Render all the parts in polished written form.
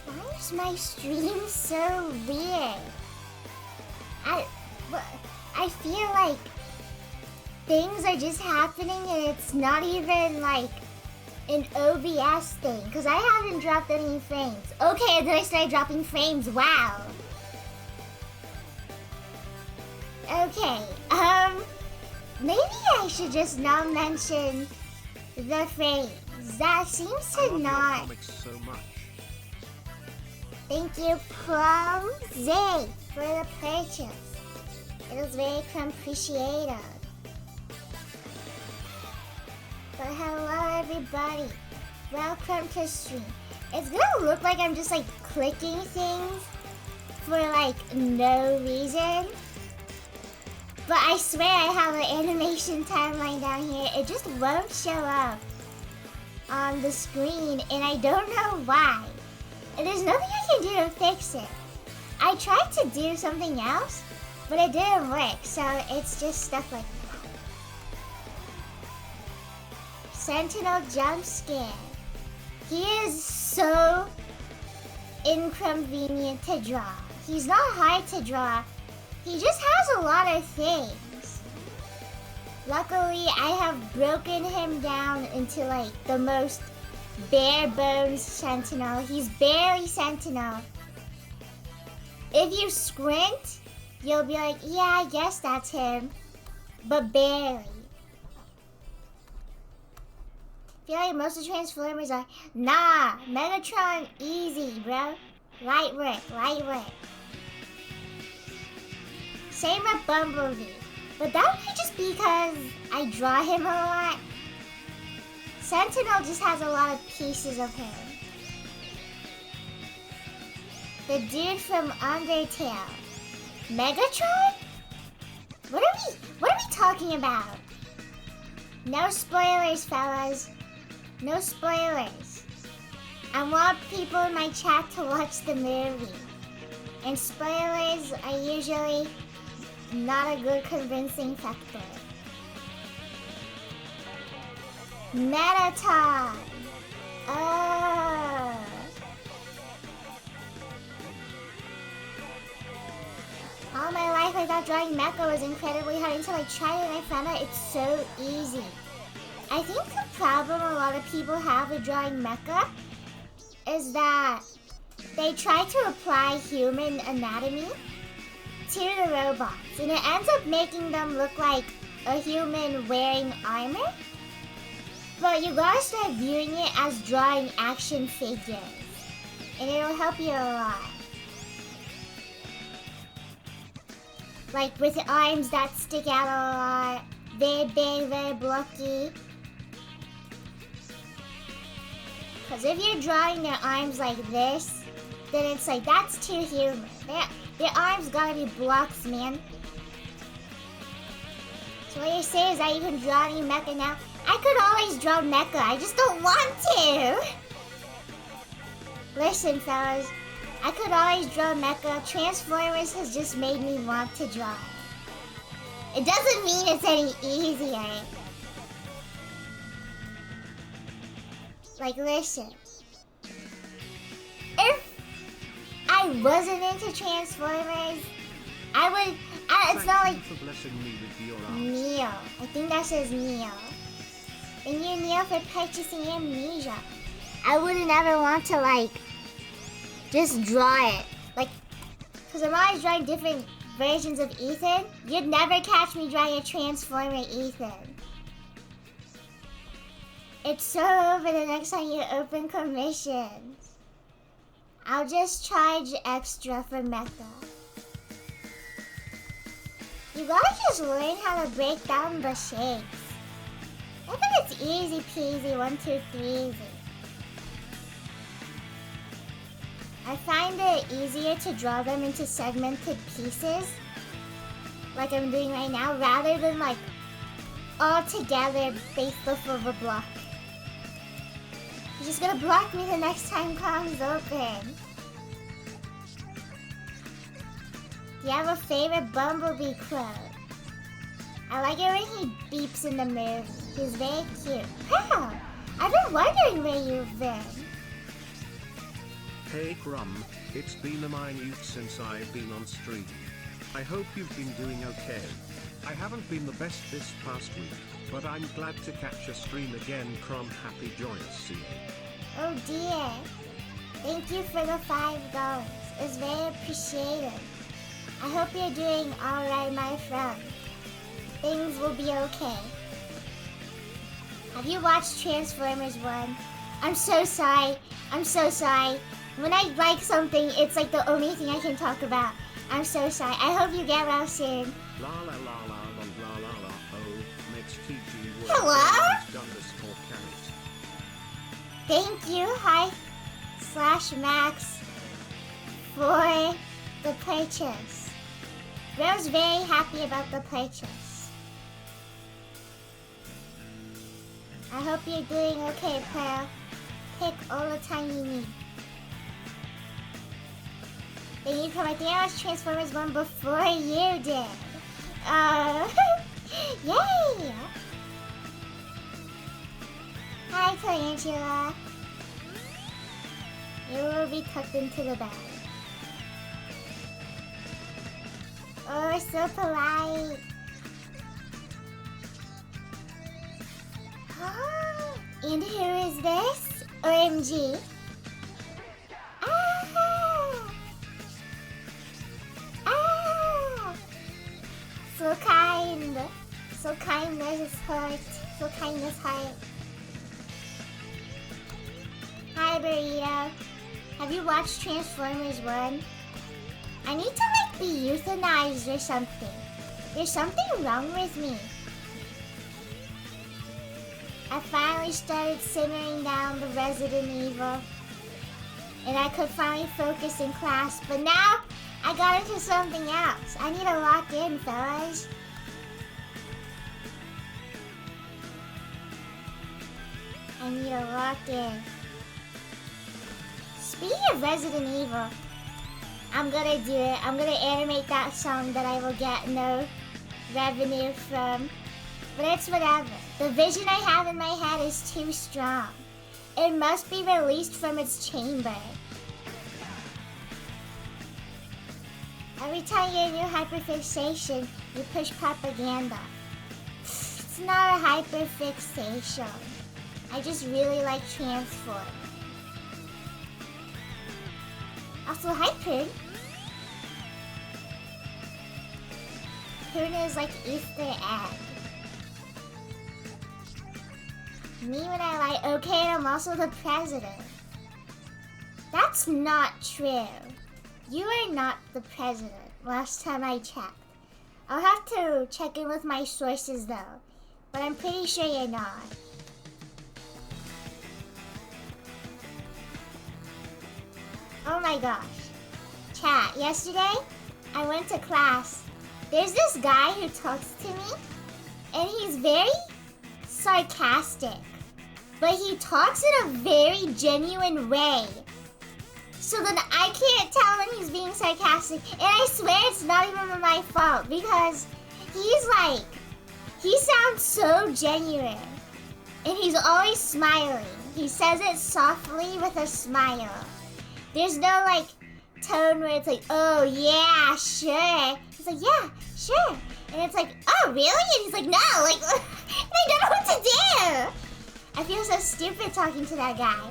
Why is my stream so weird? I feel like things are just happening and it's not even like an OBS thing, because I haven't dropped any frames. Okay, then I started dropping frames, wow. Okay, maybe I should just not mention the frames. That seems to not... So much. Thank you, Crumb Z, for the purchase. It was very appreciated. But hello everybody, welcome to stream. It's gonna look like I'm just like clicking things for like no reason. But I swear I have an animation timeline down here. It just won't show up on the screen and I don't know why. And there's nothing I can do to fix it. I tried to do something else, but it didn't work, so it's just stuff like that. Sentinel jump scare. He is so inconvenient to draw. He's not hard to draw. He just has a lot of things. Luckily, I have broken him down into like the most bare bones Sentinel. He's barely Sentinel. If you squint, you'll be like, yeah, I guess that's him. But barely. I feel like most of the Transformers are, nah, Megatron, easy, bro. Light work, light work. Same with Bumblebee. But that might just be because I draw him a lot. Sentinel just has a lot of pieces of him. The dude from Undertale. Megatron? What are we talking about? No spoilers, fellas. No spoilers. I want people in my chat to watch the movie. And spoilers are usually not a good convincing factor. Mettaton. Oh. All my life I thought drawing mecha was incredibly hard until I tried it and I found out it's so easy. I think the problem a lot of people have with drawing mecha is that they try to apply human anatomy to the robots and it ends up making them look like a human wearing armor. But you gotta start viewing it as drawing action figures and it'll help you a lot. Like with arms that stick out a lot, very big, very blocky. Because if you're drawing their arms like this, then it's like, that's too human. Their arms gotta be blocks, man. So what you're saying is that you can draw any mecha now? I could always draw mecha, I just don't want to! Listen, fellas. I could always draw mecha. Transformers has just made me want to draw it. It doesn't mean it's any easier. Like, listen. If I wasn't into Transformers, I would, it's not like for blessing me with your art. Neil. I think that says Neil. Thank you, Neil, for purchasing Amnesia. I wouldn't ever want to, like, just draw it. Like, because I'm always drawing different versions of Ethan. You'd never catch me drawing a Transformer Ethan. It's so over the next time you open commissions. I'll just charge extra for mecha. You gotta just learn how to break down the shapes. I think it's easy peasy, 1, 2, 3 easy. I find it easier to draw them into segmented pieces, like I'm doing right now, rather than like all together based off of a block. You're just gonna block me the next time comes open. Do you have a favorite Bumblebee quote? I like it when he beeps in the movie. He's very cute. Wow, I've been wondering where you've been. Hey Crumb, it's been a minute since I've been on stream. I hope you've been doing okay. I haven't been the best this past week, but I'm glad to catch a stream again. Crumb, happy joyous seeing. Oh dear. Thank you for the $5. It's very appreciated. I hope you're doing alright, my friend. Things will be okay. Have you watched Transformers 1? I'm so sorry. I'm so sorry. When I like something, it's like the only thing I can talk about. I'm so sorry. I hope you get well soon. La la la la la la la la. Oh, makes TG work. Hello? Carrot. Thank you, hi /Max, for the purchase. Bro's very happy about the purchase. I hope you're doing okay, Pearl. Pick all the time you need. Thank you for my I watched Transformers 1 before you did. Yay! Hi, Tarantula. You will be tucked into the bag. Oh, so polite. And who is this? OMG. So kind. So kindness heart. So kindness heart. Hi, Burrito. Have you watched Transformers 1? I need to like be euthanized or something. There's something wrong with me. I finally started simmering down the Resident Evil. And I could finally focus in class. But now, I got into something else. I need to lock in, fellas. I need to lock in. Speaking of Resident Evil, I'm gonna do it. I'm gonna animate that song that I will get no revenue from. But it's whatever. The vision I have in my head is too strong. It must be released from its chamber. Every time you hear a new hyperfixation, you push propaganda. It's not a hyperfixation. I just really like Transform. Also, hi Poon. Poon is like Easter egg. Me when I like, okay, I'm also the president. That's not true. You are not the president, last time I checked. I'll have to check in with my sources though, but I'm pretty sure you're not. Oh my gosh. Chat, yesterday, I went to class. There's this guy who talks to me, and he's very sarcastic. But he talks in a very genuine way. So then I can't tell when he's being sarcastic. And I swear it's not even my fault, because he's like, he sounds so genuine. And he's always smiling. He says it softly with a smile. There's no like tone where it's like, oh yeah, sure. It's He's like, yeah, sure. And it's like, oh, really? And he's like, no, like, and I don't know what to do. I feel so stupid talking to that guy.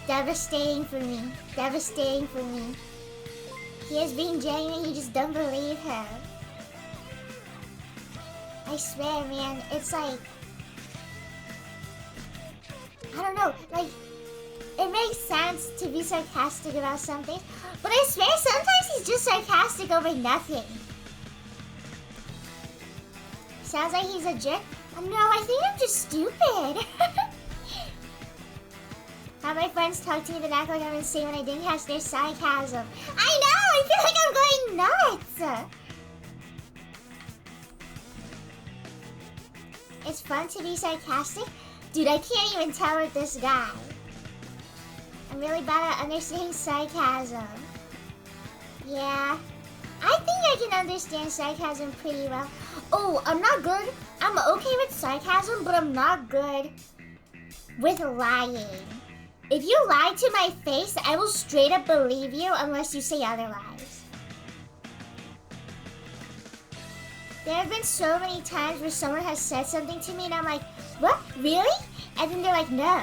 Devastating for me. Devastating for me. He is being genuine, he just don't believe her. I swear, man, it's like... I don't know, like... It makes sense to be sarcastic about something, but I swear sometimes he's just sarcastic over nothing. Sounds like he's a jerk. No, I think I'm just stupid. How my friends talk to me then act like I'm insane when I didn't catch their sarcasm. I know! I feel like I'm going nuts! It's fun to be sarcastic? Dude, I can't even tell with this guy. I'm really bad at understanding sarcasm. Yeah. I think I can understand sarcasm pretty well. Oh, I'm not good. I'm okay with sarcasm, but I'm not good with lying. If you lie to my face, I will straight up believe you unless you say otherwise. There have been so many times where someone has said something to me and I'm like, what? Really? And then they're like, no.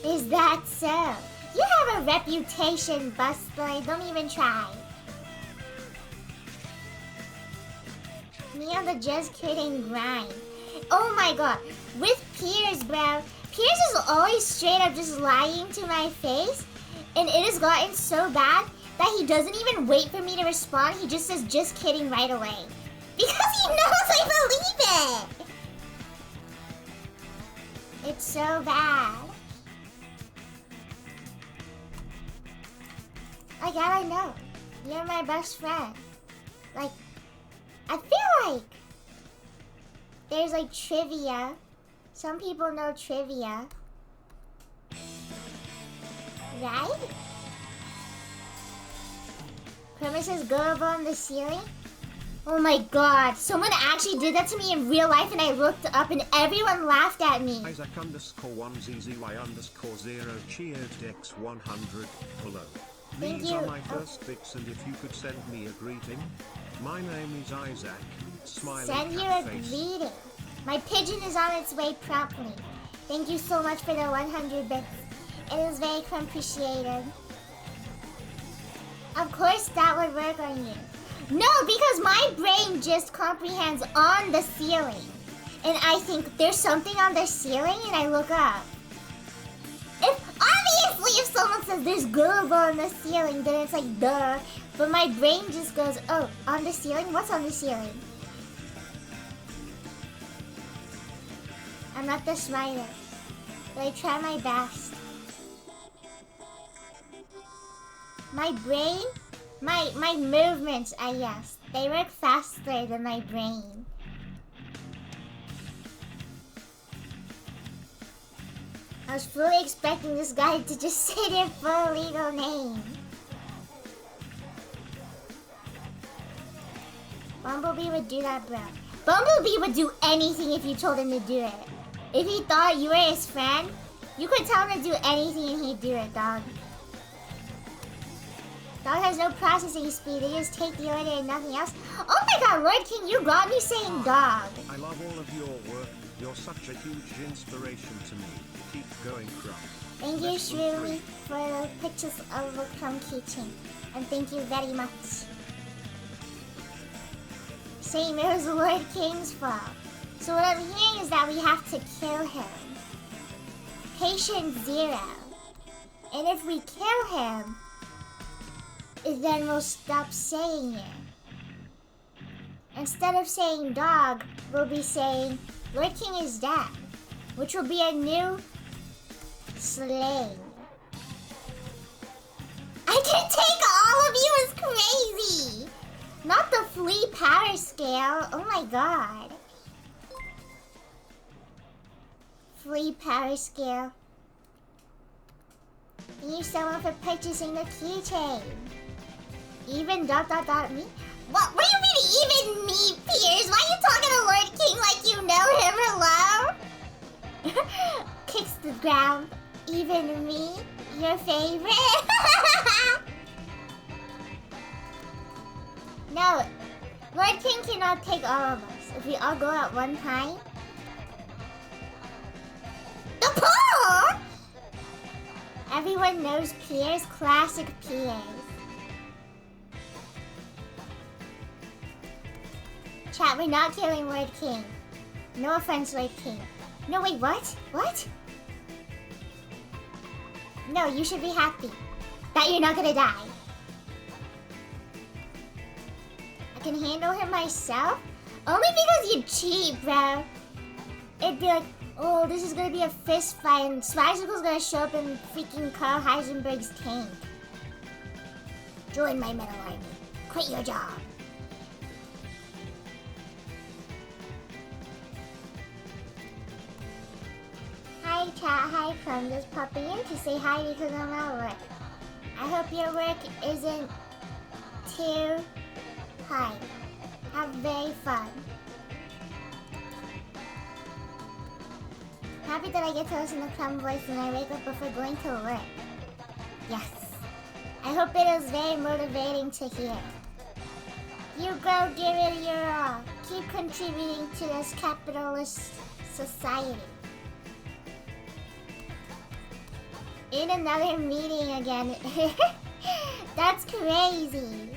Is that so? You have a reputation, busboy. Don't even try. Me on the just kidding grind. Oh my god. With Piers, bro. Piers is always straight up just lying to my face. And it has gotten so bad that he doesn't even wait for me to respond. He just says, just kidding right away. Because he knows I believe it. It's so bad. Like, how I know? You're my best friend. Like, I feel like there's like trivia. Some people know trivia. Right? Kermit says go on the ceiling? Oh my god, someone actually did that to me in real life and I looked up and everyone laughed at me. Isaac _1ZZY_0 cheered Dex 100 below. Thank These you. are my first bits, and if you could send me a greeting. My name is Isaac. Smiling Send you cat a face. greeting. My pigeon is on its way promptly. Thank you so much for the 100 bits. It is very appreciated. Of course that would work on you. No, because my brain just comprehends on the ceiling. And I think there's something on the ceiling and I look up. Obviously, if someone says there's glue on the ceiling, then it's like, duh. But my brain just goes, oh, on the ceiling? What's on the ceiling? I'm not the smartest, but I try my best. My brain, my movements, I guess, they work faster than my brain. I was fully expecting this guy to just say their full legal name. Bumblebee would do that, bro. Bumblebee would do anything if you told him to do it. If he thought you were his friend, you could tell him to do anything and he'd do it, dog. Dog has no processing speed, they just take the order and nothing else. Oh my god, Lord King, you got me saying dog. I love all of your work. You're such a huge inspiration to me. Keep going, Crumb. Thank you, Shirley, for the pictures of the Crumb keychain. And thank you very much. Same, it was Lord King's fault. So what I'm hearing is that we have to kill him. Patient 0. And if we kill him, then we'll stop saying it. Instead of saying dog, we'll be saying Lord King is dead, which will be a new slang. I can take all of you as crazy! Not the flea power scale, oh my god. Flea power scale. Thank you someone for purchasing the keychain. Even ... me? What do you mean even me, Piers? Why are you talking to Lord King like you know him? Hello? Kicks the ground. Even me? Your favorite? No, Lord King cannot take all of us. If we all go at one time. The pool! Everyone knows Pierre's classic Pierre. Chat, we're not killing Lord King. No offense, Lord King. No, wait, what? What? No, you should be happy that you're not gonna die. I can handle him myself? Only because you cheat, bro. It'd be like, oh, this is gonna be a fist fight and Spicicle's gonna show up in freaking Carl Heisenberg's tank. Join my metal army. Quit your job. Hi chat, hi crumb, just popping in to say hi because I'm at work. I hope your work isn't too hard. Have very fun. Happy that I get to listen to Crumb voice when I wake up before going to work. Yes. I hope it is very motivating to hear. You go give it your all. Keep contributing to this capitalist society. In another meeting again. That's crazy.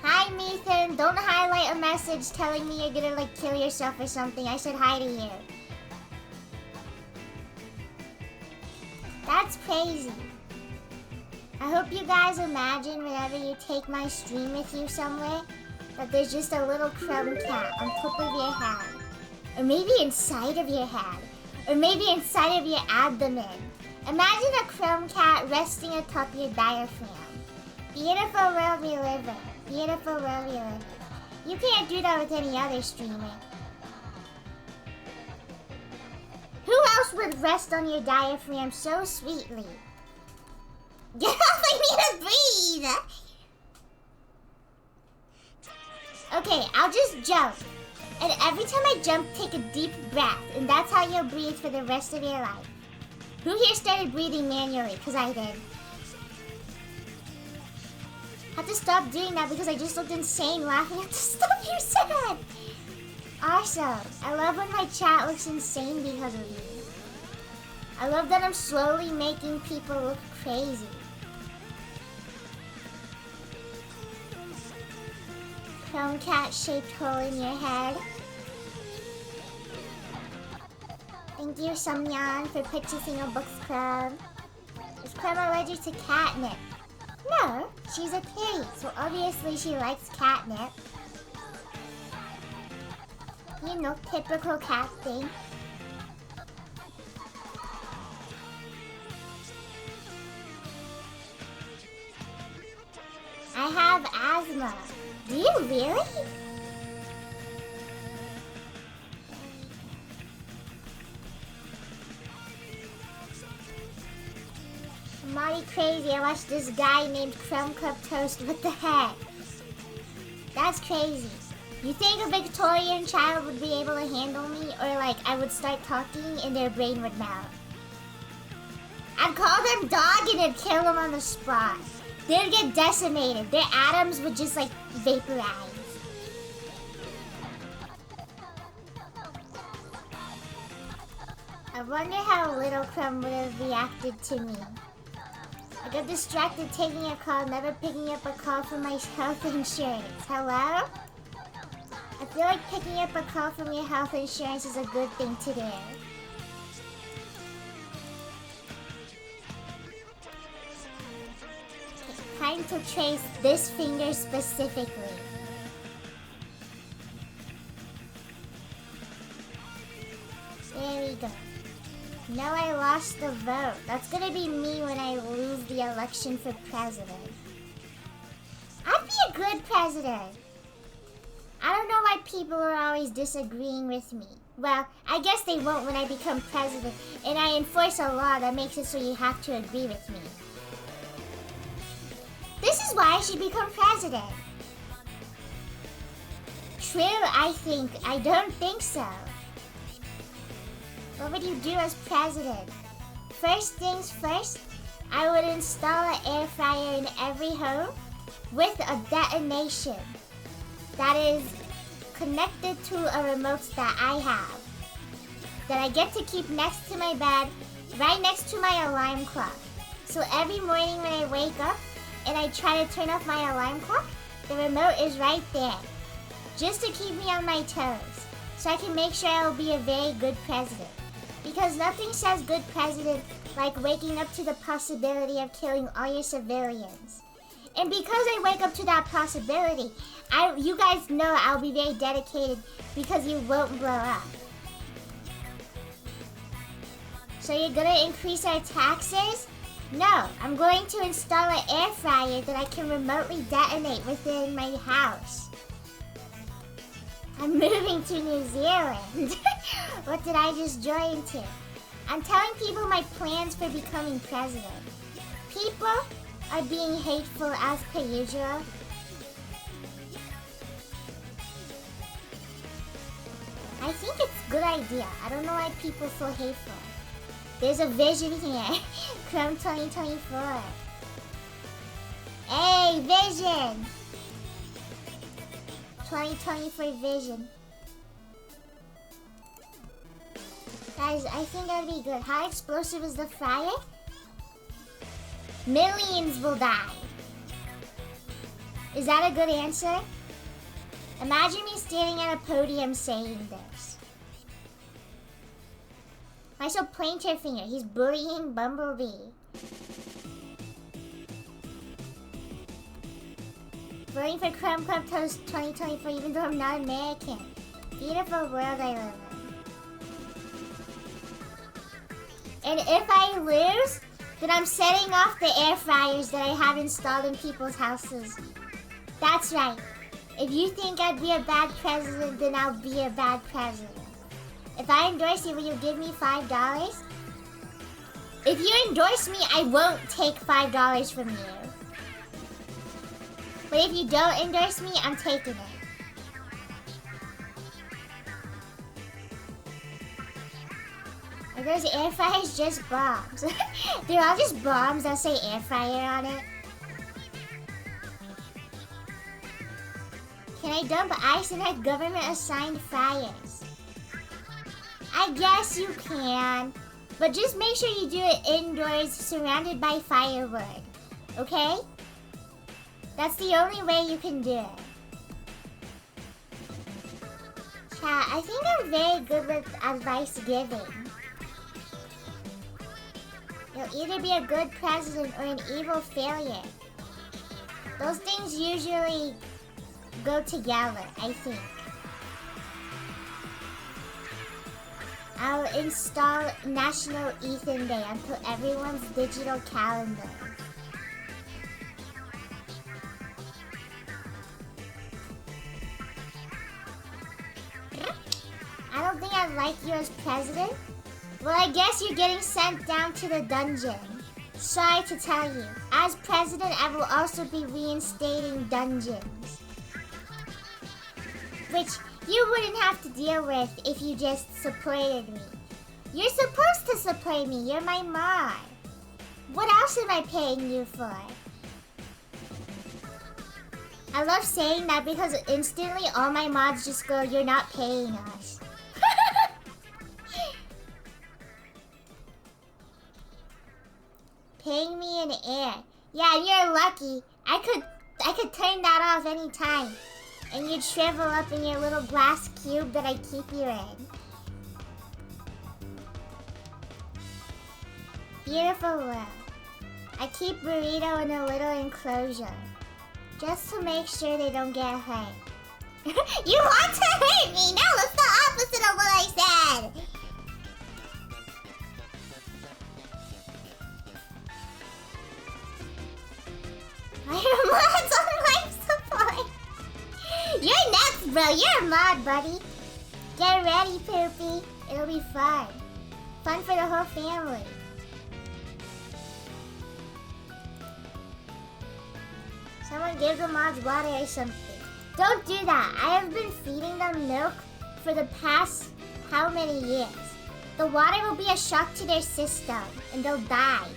Hi, Methan. Don't highlight a message telling me you're gonna like kill yourself or something. I said hi to you. That's crazy. I hope you guys imagine whenever you take my stream with you somewhere that there's just a little crumb cat on top of your head. Or maybe inside of your head. Or maybe inside of your abdomen. Imagine a crumb cat resting atop your diaphragm. Beautiful world we live in. Beautiful world we live in. You can't do that with any other streamer. Who else would rest on your diaphragm so sweetly? Get off, I need to breathe! Okay, I'll just jump. And every time I jump, take a deep breath. And that's how you'll breathe for the rest of your life. Who here started breathing manually? Because I did. I have to stop doing that because I just looked insane laughing at the stuff you said. Awesome. I love when my chat looks insane because of you. I love that I'm slowly making people look crazy. Chrome cat shaped hole in your head. Thank you, Samyan, for purchasing a books club. Is Clem allergic to catnip? No, she's a kitty, so obviously she likes catnip. You know, typical cat thing. I have asthma. Do you really? I'm already crazy. I watched this guy named Crumb Cup Toast. What the heck? That's crazy. You think a Victorian child would be able to handle me? Or like I would start talking and their brain would melt? I'd call them dog and it'd kill them on the spot. They'd get decimated. Their atoms would just like vaporize. I wonder how Little Crumb would have reacted to me. I got distracted taking a call, never picking up a call from my health insurance. Hello? I feel like picking up a call from your health insurance is a good thing to do. Okay, time to trace this finger specifically. There we go. No, I lost the vote. That's gonna be me when I lose the election for president. I'd be a good president. I don't know why people are always disagreeing with me. Well, I guess they won't when I become president and I enforce a law that makes it so you have to agree with me. This is why I should become president. True, I think. I don't think so. What would you do as president? first things first, I would install an air fryer in every home with a detonation that is connected to a remote that I have, that I get to keep next to my bed, right next to my alarm clock. So every morning when I wake up and I try to turn off my alarm clock, the remote is right there, just to keep me on my toes, so I can make sure I'll be a very good president. Because nothing says good president like waking up to the possibility of killing all your civilians. And because I wake up to that possibility, you guys know I'll be very dedicated because you won't blow up. So you're gonna increase our taxes? No, I'm going to install an air fryer that I can remotely detonate within my house. I'm moving to New Zealand. What did I just join to? I'm telling people my plans for becoming president. People are being hateful as per usual. I think it's a good idea. I don't know why people feel hateful. There's a vision here. Crumb 2024. Hey, vision! 2024 vision. Guys, I think that'd be good. How explosive is the fryer? Millions will die. Is that a good answer? Imagine me standing at a podium saying this. Why so plaintive finger? He's bullying Bumblebee. Voting for Crumb Toast 2024 even though I'm not American. Beautiful world I live in. And if I lose, then I'm setting off the air fryers that I have installed in people's houses. That's right. If you think I'd be a bad president, then I'll be a bad president. If I endorse you, will you give me $5? If you endorse me, I won't take $5 from you. But if you don't endorse me, I'm taking it. Are those air fryers just bombs? They're all just bombs that say air fryer on it. Can I dump ice in our government-assigned fryers? I guess you can, but just make sure you do it indoors, surrounded by firewood, okay? That's the only way you can do it. Chat, I think I'm very good with advice giving. You'll either be a good president or an evil failure. Those things usually go together, I think. I'll install National Ethan Day onto everyone's digital calendar. I don't think I'd like you as president. Well, I guess you're getting sent down to the dungeon. Sorry to tell you, as president, I will also be reinstating dungeons. Which you wouldn't have to deal with if you just supported me. You're supposed to support me, you're my mod. What else am I paying you for? I love saying that because instantly all my mods just go, you're not paying us. Paying me in air. Yeah, you're lucky. I could turn that off anytime. And you'd shrivel up in your little glass cube that I keep you in. Beautiful world. I keep Burrito in a little enclosure. Just to make sure they don't get hurt. You want to hurt me? No, that's the opposite of what I said. I have mods on life support. You're next, bro. You're a mod, buddy. Get ready, Poopy. It'll be fun. Fun for the whole family. Someone give the mods water or something. Don't do that. I have been feeding them milk for the past how many years? The water will be a shock to their system, and they'll die.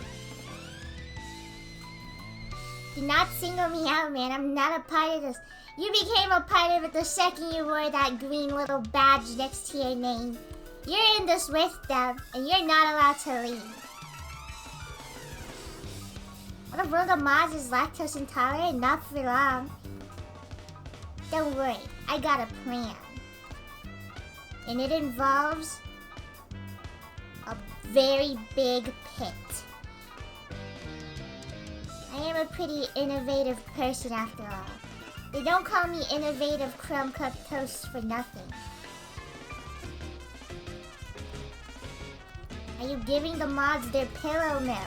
Do not single me out, man. I'm not a part of this. You became a part of it the second you wore that green little badge next to your name. You're in this with them, and you're not allowed to leave. What if one of the mods is lactose intolerant? Not for long. Don't worry, I got a plan. And it involves a very big pit. I am a pretty innovative person after all. They don't call me innovative crumb cup toast for nothing. Are you giving the mods their pillow milk?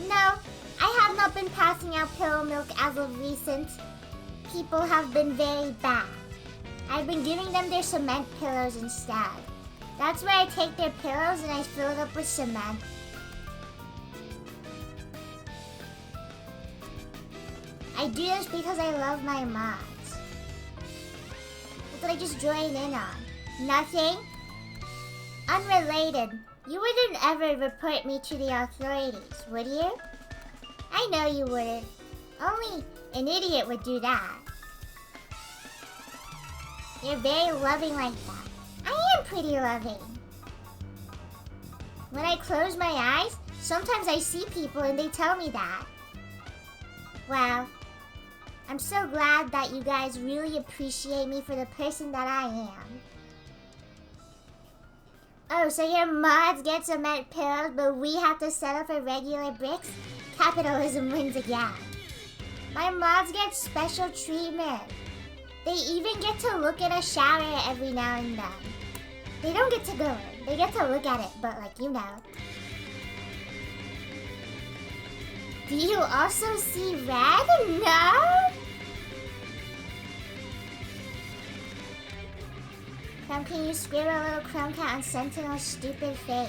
No, I have not been passing out pillow milk as of recent. People have been very bad. I've been giving them their cement pillows instead. That's where I take their pillows and I fill it up with cement. I do this because I love my mods. What did I just join in on? Nothing? Unrelated. You wouldn't ever report me to the authorities, would you? I know you wouldn't. Only an idiot would do that. You're very loving like that. I am pretty loving. When I close my eyes, sometimes I see people and they tell me that. Wow. I'm so glad that you guys really appreciate me for the person that I am. Oh, so your mods get cement pillows, but we have to settle for regular bricks? Capitalism wins again. My mods get special treatment. They even get to look at a shower every now and then. They don't get to go in. They get to look at it, but like, you know. Do you also see red? No? Crumb, can you scribble a little crumb cat on Sentinel's stupid face?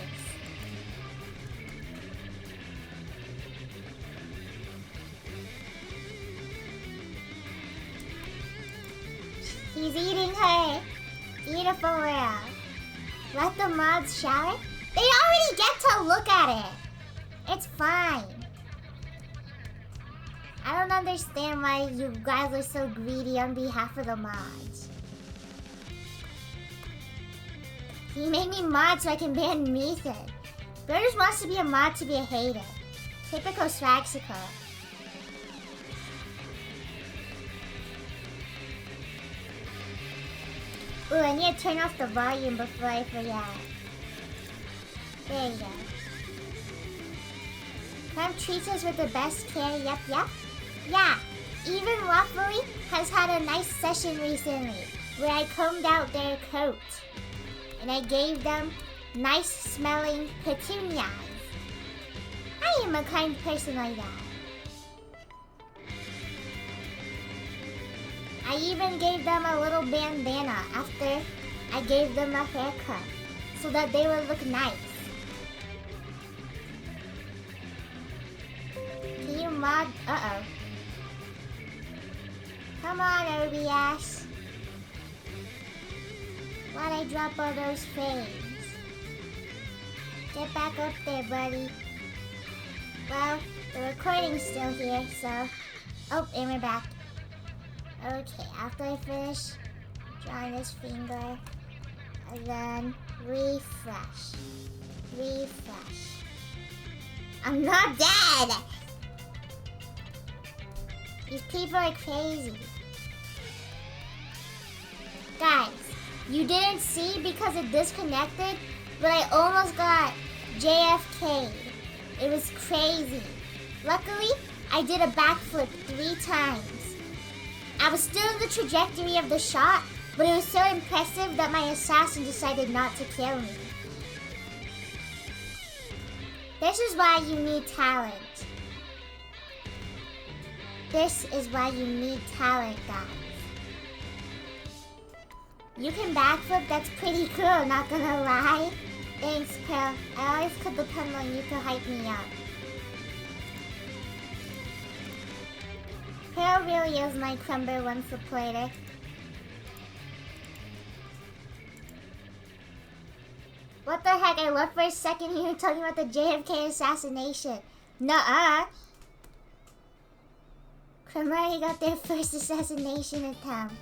He's eating her. Beautiful world. Let the mods shower? They already get to look at it. It's fine. I don't understand why you guys are so greedy on behalf of the mods. He made me mod so I can ban Methan. Bro just wants to be a mod to be a hater. Typical Swagsicle. Ooh, I need to turn off the volume before I forget. There you go. Crumb treats us with the best care, yep. Yeah, even Waffly has had a nice session recently where I combed out their coat. And I gave them nice smelling petunias. I am a kind person like that. I even gave them a little bandana after I gave them a haircut so that they would look nice. Can you mod? Uh-oh. Come on, OBS. Why'd I drop all those frames? Get back up there, buddy. Well, the recording's still here, so... Oh, and we're back. Okay, after I finish drawing this finger, and then refresh. I'm not dead! These people are crazy. Guys, you didn't see because it disconnected, but I almost got JFK'd. It was crazy. Luckily, I did a backflip 3 times. I was still in the trajectory of the shot, but it was so impressive that my assassin decided not to kill me. This is why you need talent. This is why you need talent, guys. You can backflip, that's pretty cool, not gonna lie. Thanks, Pearl. I always could depend on you to hype me up. Pearl really is my number 1 supporter. What the heck? I left for a second here talking about the JFK assassination. Nuh-uh. Crumb already got their first assassination attempt.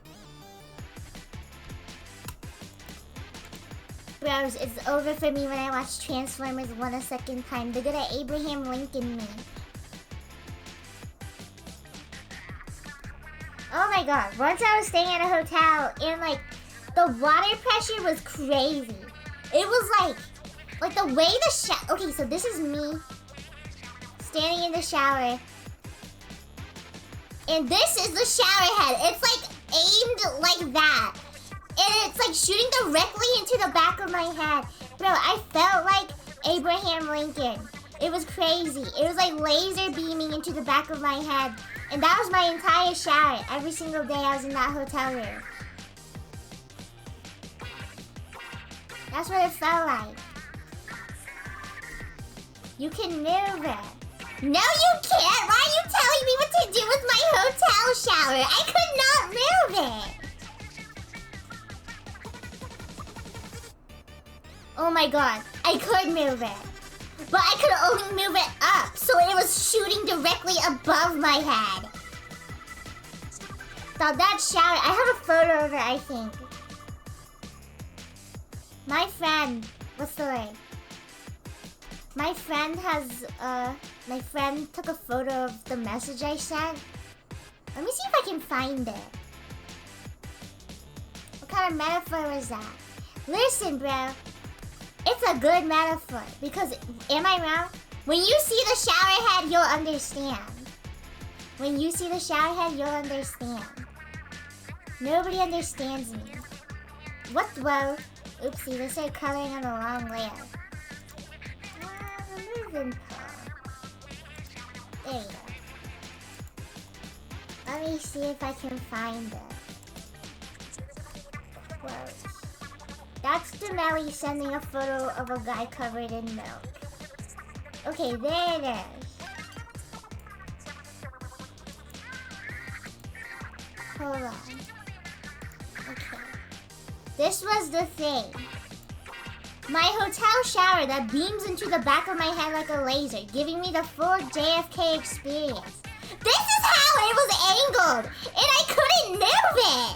Bros, it's over for me when I watch Transformers 1 a second time. They're gonna Abraham Lincoln me. Oh my god, once I was staying at a hotel and like, the water pressure was crazy. It was like the way the shower, okay, so this is me standing in the shower. And this is the shower head. It's like aimed like that. And it's like shooting directly into the back of my head. Bro, I felt like Abraham Lincoln. It was crazy. It was like laser beaming into the back of my head. And that was my entire shower. Every single day I was in that hotel room. That's what it felt like. You can move it. No, you can't! Why are you telling me what to do with my hotel shower? I could not move it! Oh my god, I could move it. But I could only move it up, so it was shooting directly above my head. So that shower, I have a photo of it, I think. My friend, what's the way? My friend took a photo of the message I sent. Let me see if I can find it. What kind of metaphor was that? Listen, bro. It's a good metaphor. Because, am I wrong? When you see the shower head, you'll understand. When you see the shower head, you'll understand. Nobody understands me. What? Whoa. Oopsie, they started coloring on the wrong layer. Moving there you go. Let me see if I can find it. Quote. That's Demelli sending a photo of a guy covered in milk. Okay, there it is. Hold on. Okay. This was the thing. My hotel shower that beams into the back of my head like a laser, giving me the full JFK experience. This is how it was angled, and I couldn't move it.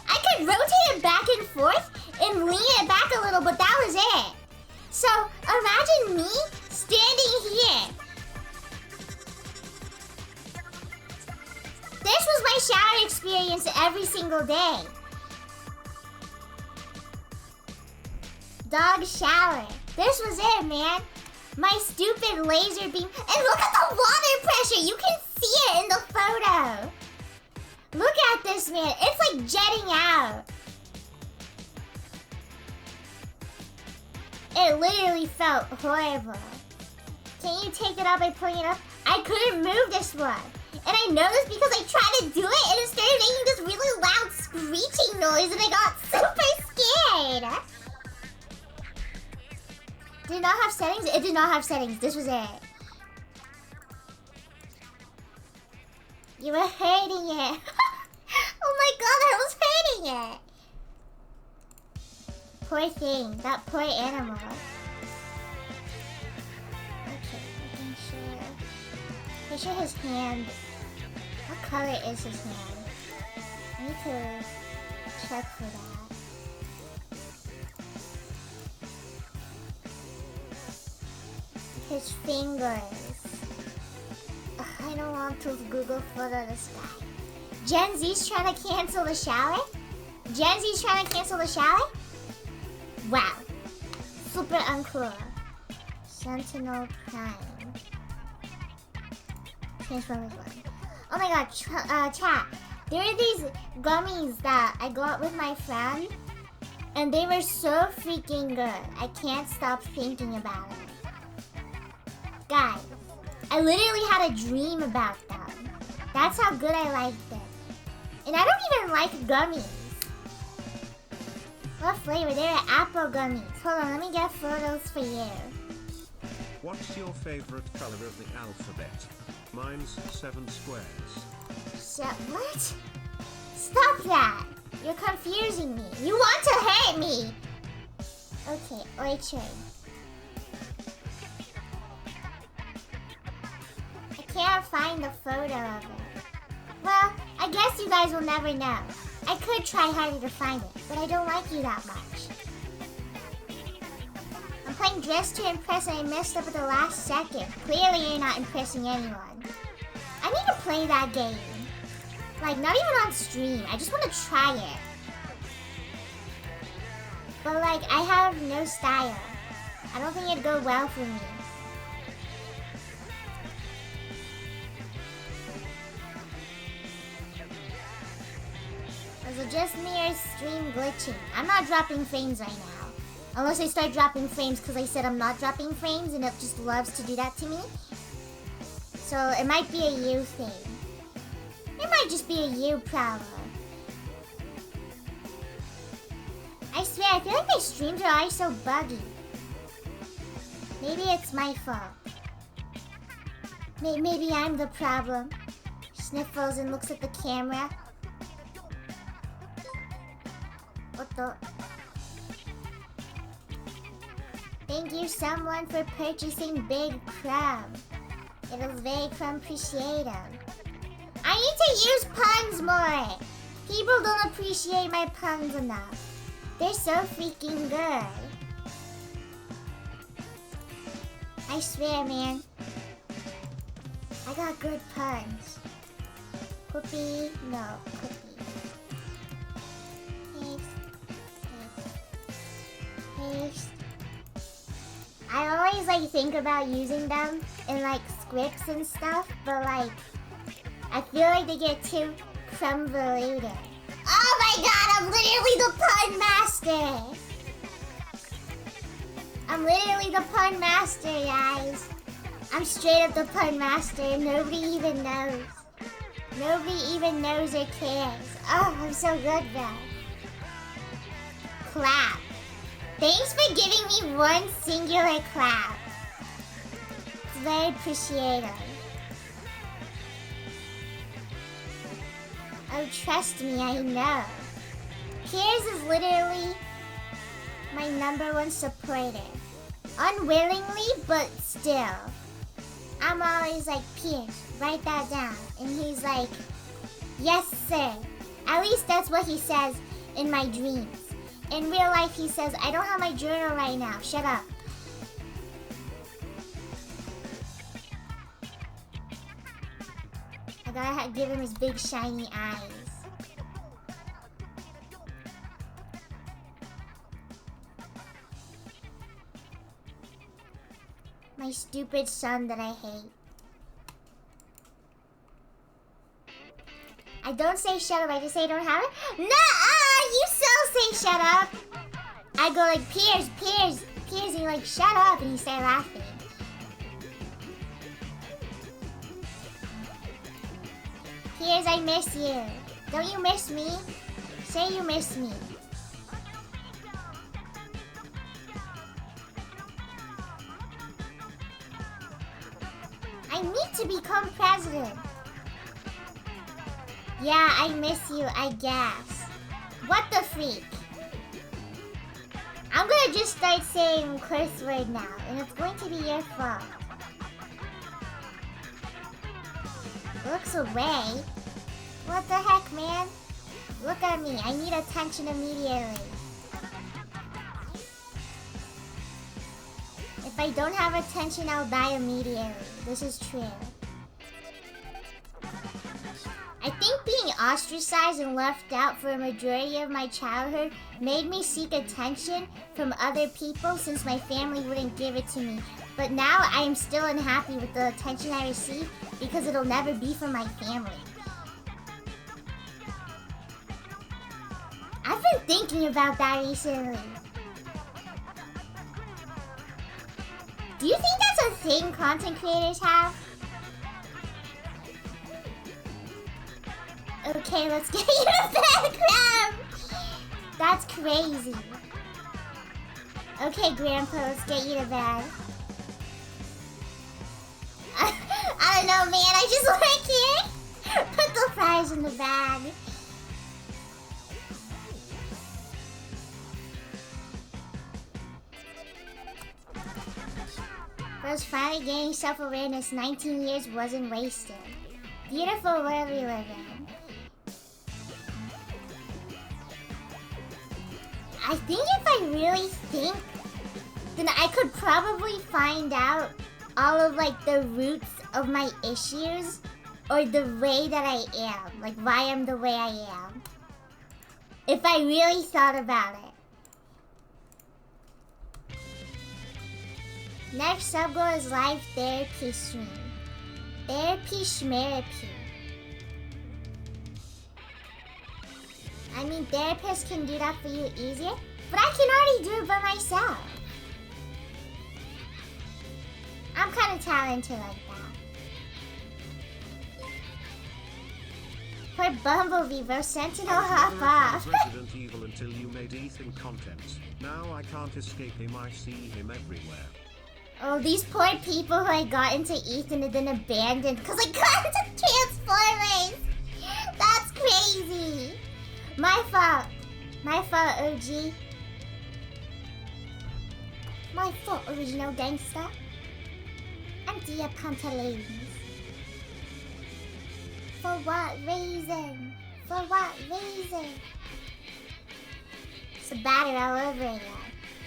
I could rotate it back and forth and lean it back a little, but that was it. So imagine me standing here. This was my shower experience every single day. Dog shower. This was it, man. My stupid laser beam. And look at the water pressure. You can see it in the photo. Look at this, man. It's like jetting out. It literally felt horrible. Can you take it out by pulling it up? I couldn't move this one. And I know this because I tried to do it and it started making this really loud screeching noise and I got super scared. Did it not have settings? It did not have settings. This was it. You were hurting it. Oh my god, I was hurting it. Poor thing. That poor animal. Okay, making sure. Make sure his hand. What color is his hand? I need to check for that. His fingers. Ugh, I don't want to Google photo this guy. Gen Z's trying to cancel the shower? Gen Z's trying to cancel the shower? Wow. Super uncool. Sentinel Prime. Transformers 1. Oh my god, chat. There are these gummies that I got with my friend. And they were so freaking good. I can't stop thinking about it. Guys, I literally had a dream about them. That's how good I liked it. And I don't even like gummies. What flavor? They're apple gummies. Hold on, let me get photos for you. What's your favorite color of the alphabet? Mine's 7 squares. What? Stop that! You're confusing me. You want to hurt me! Okay, orchard. find the photo of it. Well, I guess you guys will never know. I could try harder to find it, but I don't like you that much. I'm playing Dress to Impress and I messed up at the last second. Clearly you're not impressing anyone. I need to play that game. Like, not even on stream. I just want to try it. But like, I have no style. I don't think it'd go well for me. Is it just me or stream glitching? I'm not dropping frames right now. Unless I start dropping frames because I said I'm not dropping frames and it just loves to do that to me. So it might be a you thing. It might just be a you problem. I swear, I feel like my streams are always so buggy. Maybe it's my fault. Maybe I'm the problem. Sniffles and looks at the camera. What the? Thank you someone for purchasing Big Crumb. It is very crumb appreciated. I need to use puns more. People don't appreciate my puns enough. They're so freaking good. I swear, man. I got good puns. Whoopee, no, cookie. Paste. I always like think about using them in like scripts and stuff, but like I feel like they get too convoluted. Oh my god, I'm literally the pun master! I'm literally the pun master, guys. I'm straight up the pun master and nobody even knows. Nobody even knows or cares. Oh, I'm so good though. Clap. Thanks for giving me one singular clap. It's very appreciated. Oh, trust me, I know. Piers is literally my #1 supporter. Unwillingly, but still. I'm always like, Piers, write that down. And he's like, yes, sir. At least that's what he says in my dreams. In real life, he says, I don't have my journal right now. Shut up. I gotta give him his big shiny eyes. My stupid son that I hate. I don't say shut up, I just say I don't have it. Nuh-uh! You still say shut up! I go like, Piers, Piers, Piers, and you're like, shut up, and you start laughing. Piers, I miss you. Don't you miss me? Say you miss me. I need to become president. Yeah, I miss you, I guess. What the freak? I'm gonna just start saying curse word now, and it's going to be your fault. Looks away? What the heck, man? Look at me, I need attention immediately. If I don't have attention, I'll die immediately. This is true. I think being ostracized and left out for a majority of my childhood made me seek attention from other people since my family wouldn't give it to me. But now I am still unhappy with the attention I receive because it'll never be from my family. I've been thinking about that recently. Do you think that's a thing content creators have? Okay, let's get you to bed, Crumb! That's crazy. Okay, Grandpa, let's get you to bed. I don't know, man. I just work here. Put the fries in the bag. Otto's finally gaining self-awareness. 19 years wasn't wasted. Beautiful world we live in. I think if I really think, then I could probably find out all of like the roots of my issues or the way that I am, like why I'm the way I am. If I really thought about it. Next sub goal is live therapy stream. Therapy schmerapy. I mean, therapists can do that for you easier, but I can already do it by myself. I'm kind of talented like that. For Bumblebee, bro, Sentinel hop off. Resident Evil until you made Ethan content. Now I can't escape him. I see him everywhere. Oh, these poor people who I got into Ethan and then abandoned because I got into Transformers. That's crazy. My fault. My fault, OG. My fault, original gangster. Empty your pantaloons. For what reason? For what reason? It's a batter all over again.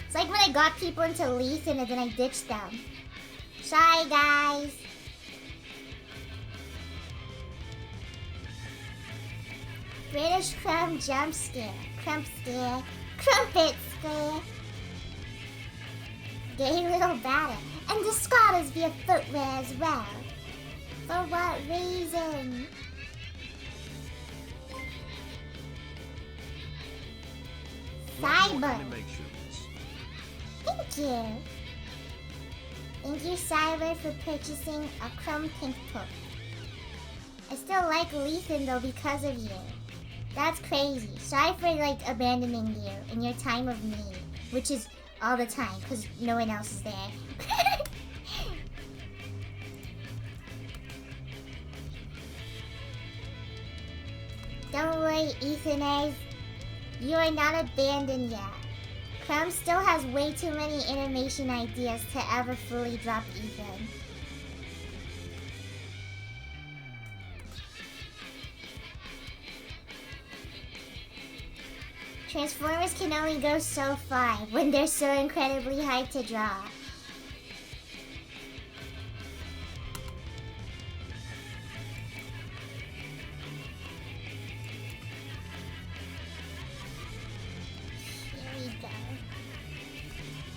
It's like when I got people into Lethan and then I ditched them. Sorry, guys. British crumb jump scare. Crump scare. Crumpet scare. Gay little batter. And the scotters via footwear as well. For what reason? Cyber. Thank you. Thank you, Cyber, for purchasing a crumb pink top. I still like Lethan though because of you. That's crazy. Sorry for like abandoning you in your time of need, which is all the time because no one else is there. Don't worry, Ethaners. You are not abandoned yet. Crumb still has way too many animation ideas to ever fully drop Ethan. Transformers can only go so far when they're so incredibly hard to draw.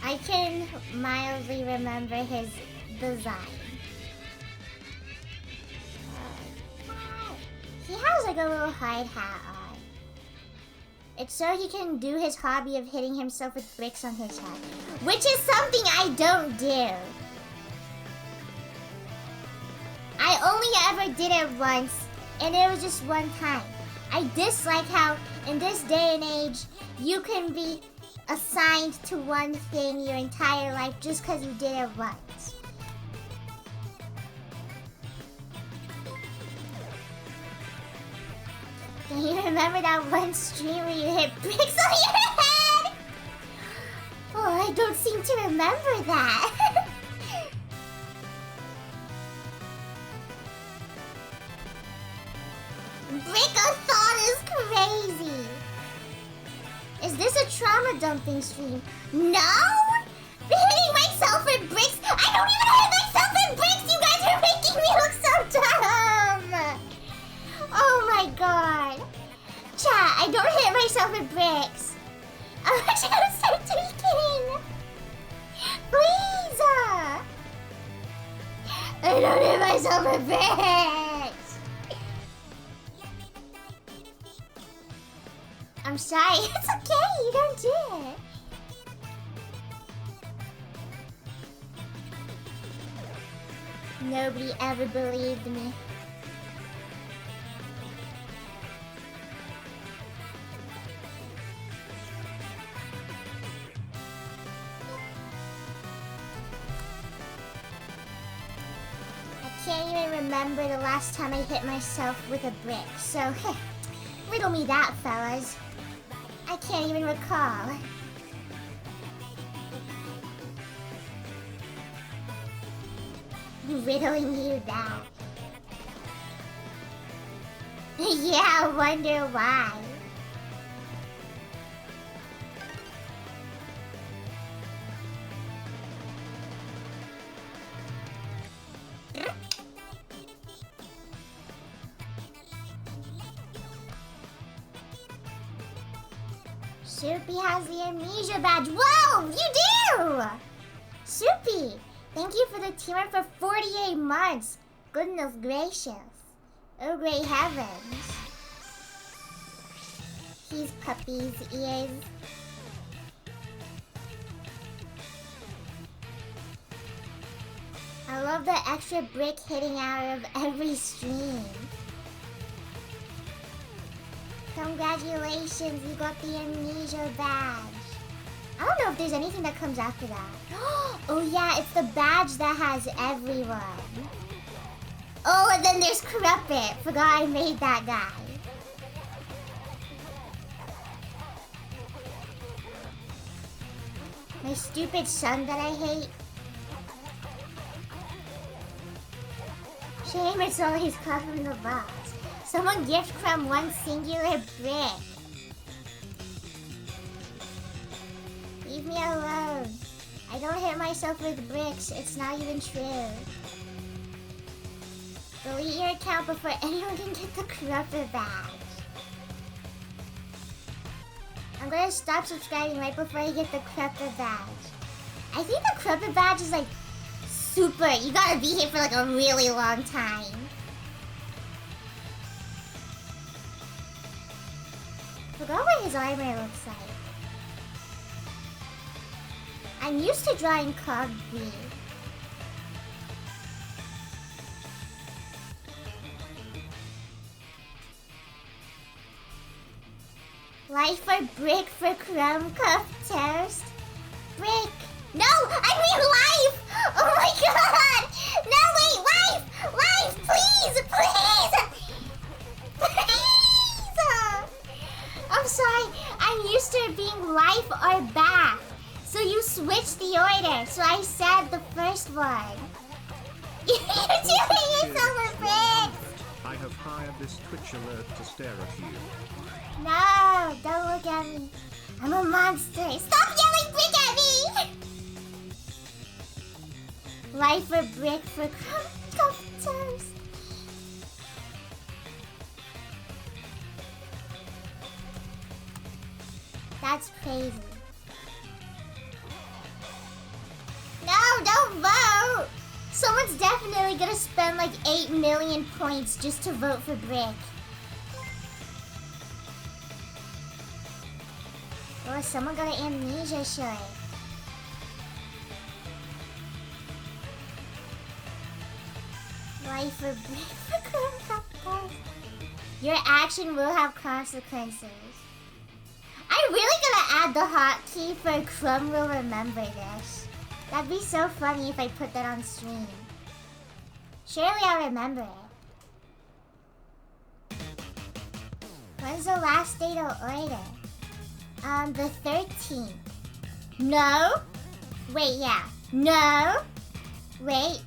I can mildly remember his design. He has like a little hide hat on. It's so he can do his hobby of hitting himself with bricks on his head, which is something I don't do. I only ever did it once, and it was just one time. I dislike how, in this day and age, you can be assigned to one thing your entire life just because you did it once. Can you remember that one stream where you hit bricks on your head? Oh, I don't seem to remember that. Brick-a-thon is crazy. Is this a trauma dumping stream? No! Hitting myself with bricks? I don't even hit myself with bricks! You guys are making me look so dumb! Oh my god. Chat, I don't hit myself with bricks. I'm actually gonna start tweaking. Please! I don't hit myself with bricks! I'm sorry, it's okay, you don't do it. Nobody ever believed me. I can't even remember the last time I hit myself with a brick, so riddle me that, fellas. I can't even recall. riddling you that. Yeah, I wonder why. Soupy has the amnesia badge. Whoa, you do! Soupy, thank you for the teamer for 48 months. Goodness gracious. Oh great heavens. These puppies' ears. I love the extra brick hitting out of every stream. Congratulations, you got the amnesia badge. I don't know if there's anything that comes after that. Oh yeah, it's the badge that has everyone. Oh, and then there's Crumpet. Forgot I made that guy. My stupid son that I hate. Shame it's always cut from the box. Someone gift from one singular brick. Leave me alone. I don't hit myself with bricks. It's not even true. Delete your account before anyone can get the Crupper badge. I'm gonna stop subscribing right before I get the Crupper badge. I think the Crupper badge is like super. You gotta be here for like a really long time. Forgot what his armor looks like. I'm used to drawing Cogby. Life for brick for crumb cup toast. Brick. No, I mean life. Oh my god. No, wait, life. Life, please, please. Please. I'm sorry. I'm used to it being life or bath. So you switched the order. So I said the first one. You're doing yourself a brick. I have hired this Twitch alert to stare at you. No, don't look at me. I'm a monster. Stop yelling brick at me! Life for brick for toast. That's crazy. No, don't vote! Someone's definitely gonna spend like 8 million points just to vote for brick. Oh, someone got an amnesia shirt. Life for brick. Your action will have consequences. I'm really gonna add the hotkey for Crumb will remember this. That'd be so funny if I put that on stream. Surely I'll remember it. When's the last day to order? The 13th. No? Wait, yeah. No? Wait.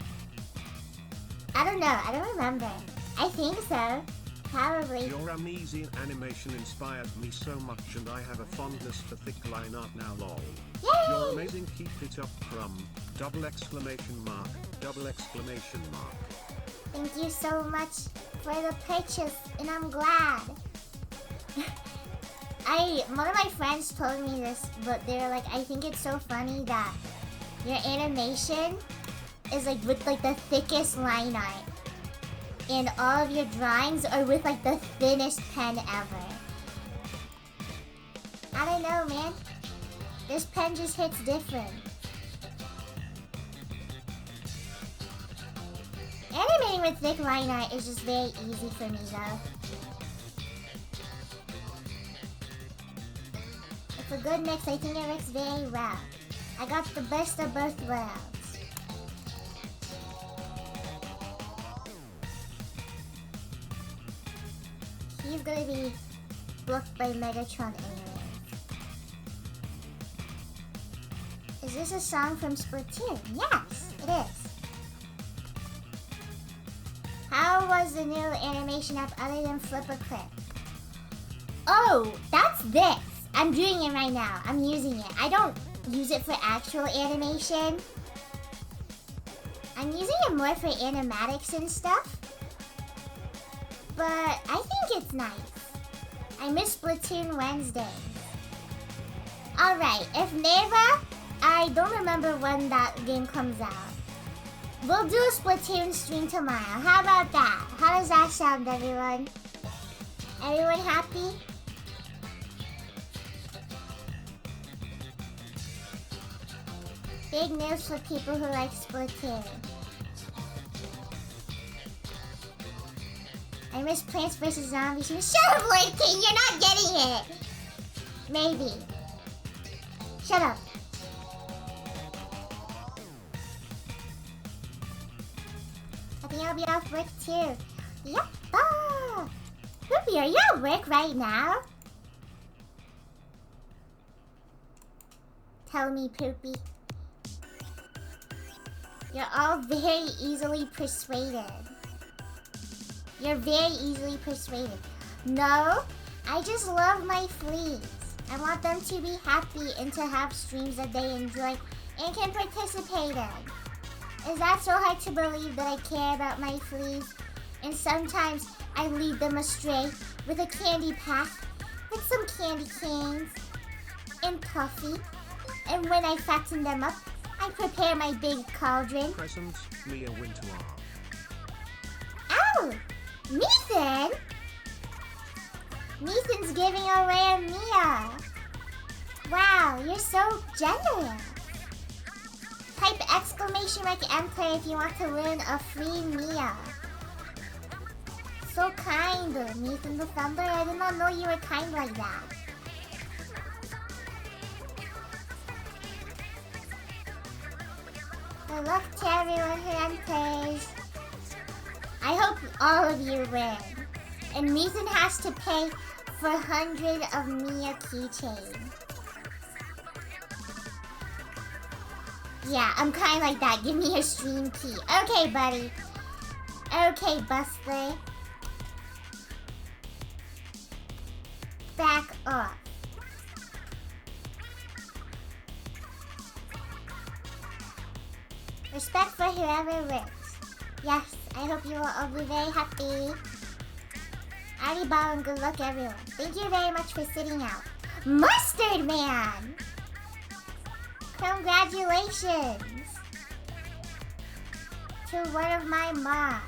I don't know. I don't remember. I think so. Probably. Your Amnesian animation inspired me so much and I have a fondness for thick line art now lol. Yay! You're amazing, keep it up Crumb. Double exclamation mark. Double exclamation mark. Thank you so much for the purchase and I'm glad. One of my friends told me this, but they were like, I think it's so funny that your animation is like with like the thickest line art. And all of your drawings are with like the thinnest pen ever. I don't know, man. This pen just hits different. Animating with thick line art is just very easy for me though. It's a good mix, I think it works very well. I got the best of both worlds. He's gonna be booked by Megatron anyway. Is this a song from Splatoon? Yes, it is. was the new animation app other than Flipperclip? Oh, that's this. I'm doing it right now. I'm using it. I don't use it for actual animation. I'm using it more for animatics and stuff. But I think it's nice. I miss Splatoon Wednesdays. Alright, if never, I don't remember when that game comes out. We'll do a Splatoon stream tomorrow. How about that? How does that sound, everyone? Everyone happy? Big news for people who like Splatoon. I miss Plants vs. Zombies. Shut up, Lloyd King! You're not getting it! Maybe. Shut up. I think I'll be off work too. Yep. Ah! Poopy, are you at work right now? Tell me, Poopy. You're all very easily persuaded. You're very easily persuaded. No, I just love my fleas. I want them to be happy and to have streams that they enjoy and can participate in. Is that so hard to believe that I care about my fleas? And sometimes I lead them astray with a candy pack, with some candy canes, and coffee. And when I fatten them up, I prepare my big cauldron. Present, Mia Wintoir. Ow! Methan? Methan's giving away a Mia. Wow, you're so generous. Type exclamation mark enter if you want to win a free Mia. So kind, Methan the Thunder. I did not know you were kind like that. Good luck to everyone who enters. I hope all of you win. And Methan has to pay for 100 of Mia keychain. Yeah, I'm kind of like that. Give me your stream key. Okay, buddy. Okay, Buster. Back off. Respect for whoever wins. Yes, I hope you will all be very happy. Aribal and good luck, everyone. Thank you very much for sitting out. Mustard Man! Congratulations to one of my mods.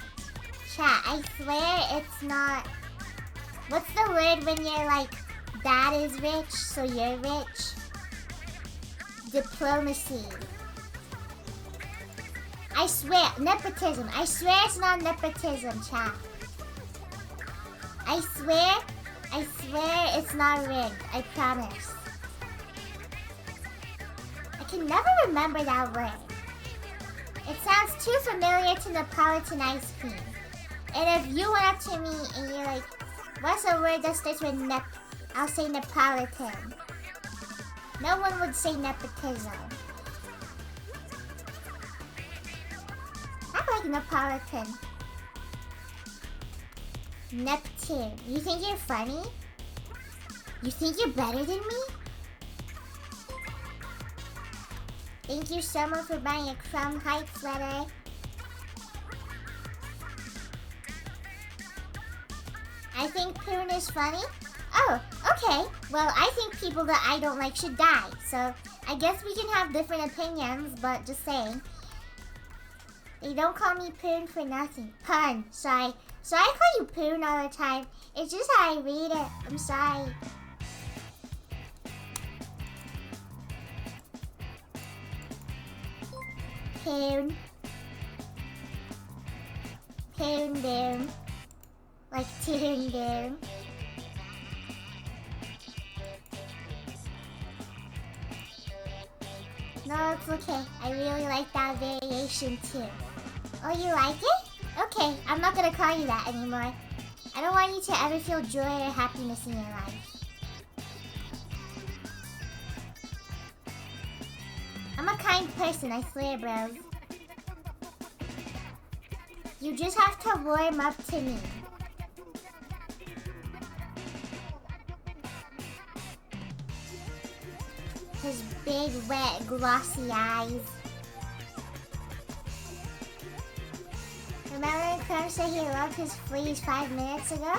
Chat, I swear it's not... What's the word when you're like, dad is rich, so you're rich? Diplomacy. I swear, nepotism. I swear it's not nepotism, chat. I swear it's not rigged. I promise. I can never remember that word. It sounds too familiar to Neapolitan ice cream. And if you went up to me and you're like, what's a word that starts with nep? I'll say Neapolitan. No one would say nepotism. I like Neapolitan. Neptune. You think you're funny? You think you're better than me? Thank you so much for buying a Crumb Hype sweater. I think Poon is funny. Oh, okay. Well, I think people that I don't like should die. So, I guess we can have different opinions, but just saying. They don't call me Poon for nothing. Pun. Sorry. So I call you Poon all the time. It's just how I read it. I'm sorry. Poon. Poon Boom. Like Toon Boom. No, it's okay. I really like that variation too. Oh, you like it? Okay, I'm not gonna call you that anymore. I don't want you to ever feel joy or happiness in your life. I'm a kind person, I swear, bros. You just have to warm up to me. His big, wet, glossy eyes. Remember when Crumb said he loved his fleas 5 minutes ago?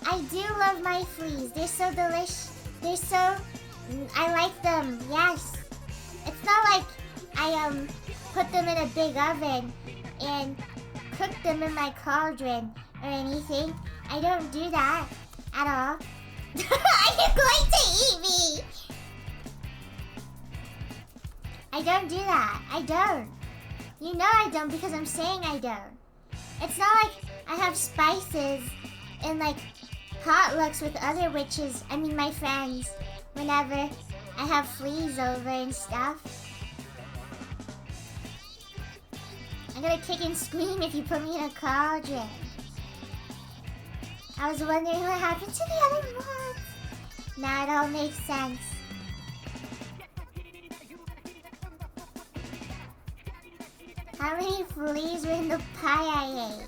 I do love my fleas. They're so delicious. They're so... I like them, yes. It's not like I put them in a big oven and cook them in my cauldron or anything. I don't do that at all. Are you going to eat me? I don't do that. I don't. You know I don't because I'm saying I don't. It's not like I have spices and like potlucks with other witches, I mean my friends, whenever I have fleas over and stuff. I'm gonna kick and scream if you put me in a cauldron. I was wondering what happened to the other ones. Now it all makes sense. How many fleas were in the pie I ate?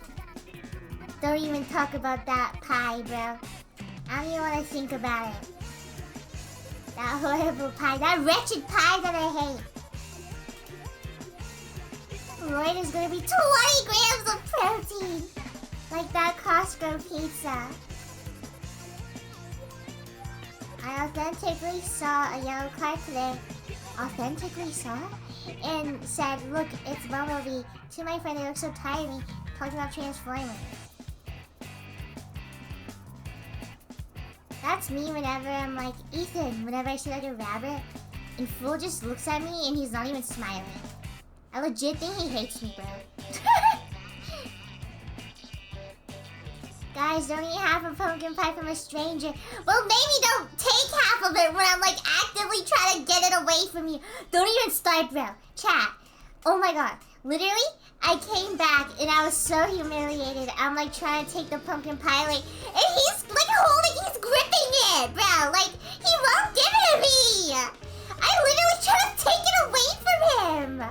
Don't even talk about that pie, bro. I don't even want to think about it. That horrible pie. That wretched pie that I hate. Lloyd is gonna be 20 grams of protein. Like that Costco pizza. I authentically saw a yellow card today. Authentically saw it? And said, look, it's Bumblebee. To my friend, they look so tired of me talking about Transformers. That's me whenever I'm like, Ethan, whenever I see like a rabbit, and Fool just looks at me and he's not even smiling. I legit think he hates me, bro. Guys, don't eat half a pumpkin pie from a stranger. Well, maybe don't take half of it when I'm like actively trying to get it away from you. Don't even start, bro. Chat. Oh my god. Literally, I came back and I was so humiliated. I'm like trying to take the pumpkin pie away. And he's like he's gripping it, bro. Like, he won't give it to me. I literally try to take it away from him.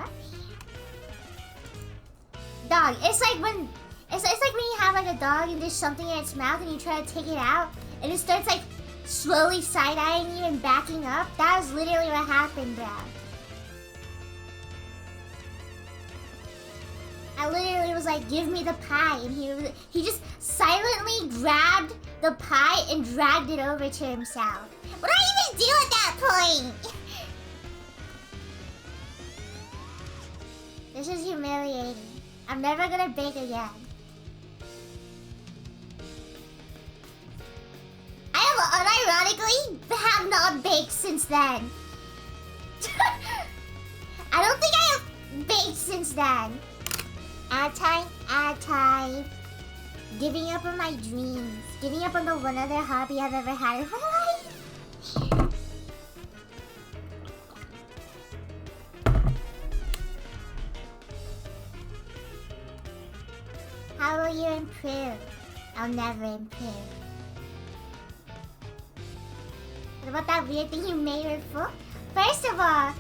Dog, it's like when you have like a dog and there's something in its mouth and you try to take it out and it starts like slowly side-eyeing you and backing up. That was literally what happened, bro. I literally was like, give me the pie, and he just silently grabbed the pie and dragged it over to himself. What do I even do at that point? This is humiliating. I'm never gonna bake again. I unironically have not baked since then. I don't think I have baked since then. Ad time. Giving up on my dreams. Giving up on the one other hobby I've ever had in my life. How will you improve? I'll never improve. What about that weird thing you made her for? First of all,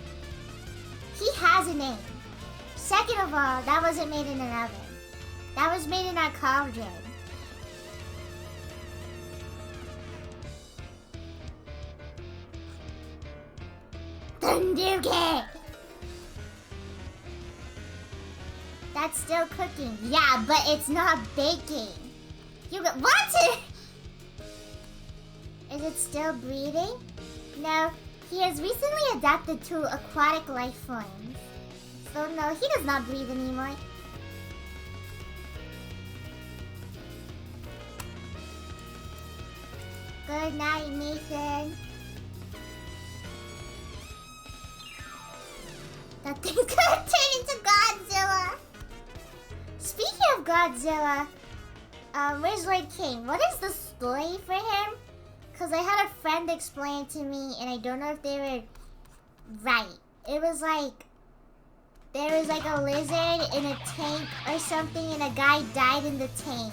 he has a name. Second of all, that wasn't made in an oven. That was made in our cauldron. Thunduke! That's still cooking. Yeah, but it's not baking. You got what? Is it still breathing? No, he has recently adapted to aquatic life forms. So no, he does not breathe anymore. Good night, Nathan. That thing's gonna turn into Godzilla. Speaking of Godzilla, where's Lloyd King? What is the story for him? Because I had a friend explain it to me, and I don't know if they were right. It was like, there was like a lizard in a tank or something, and a guy died in the tank.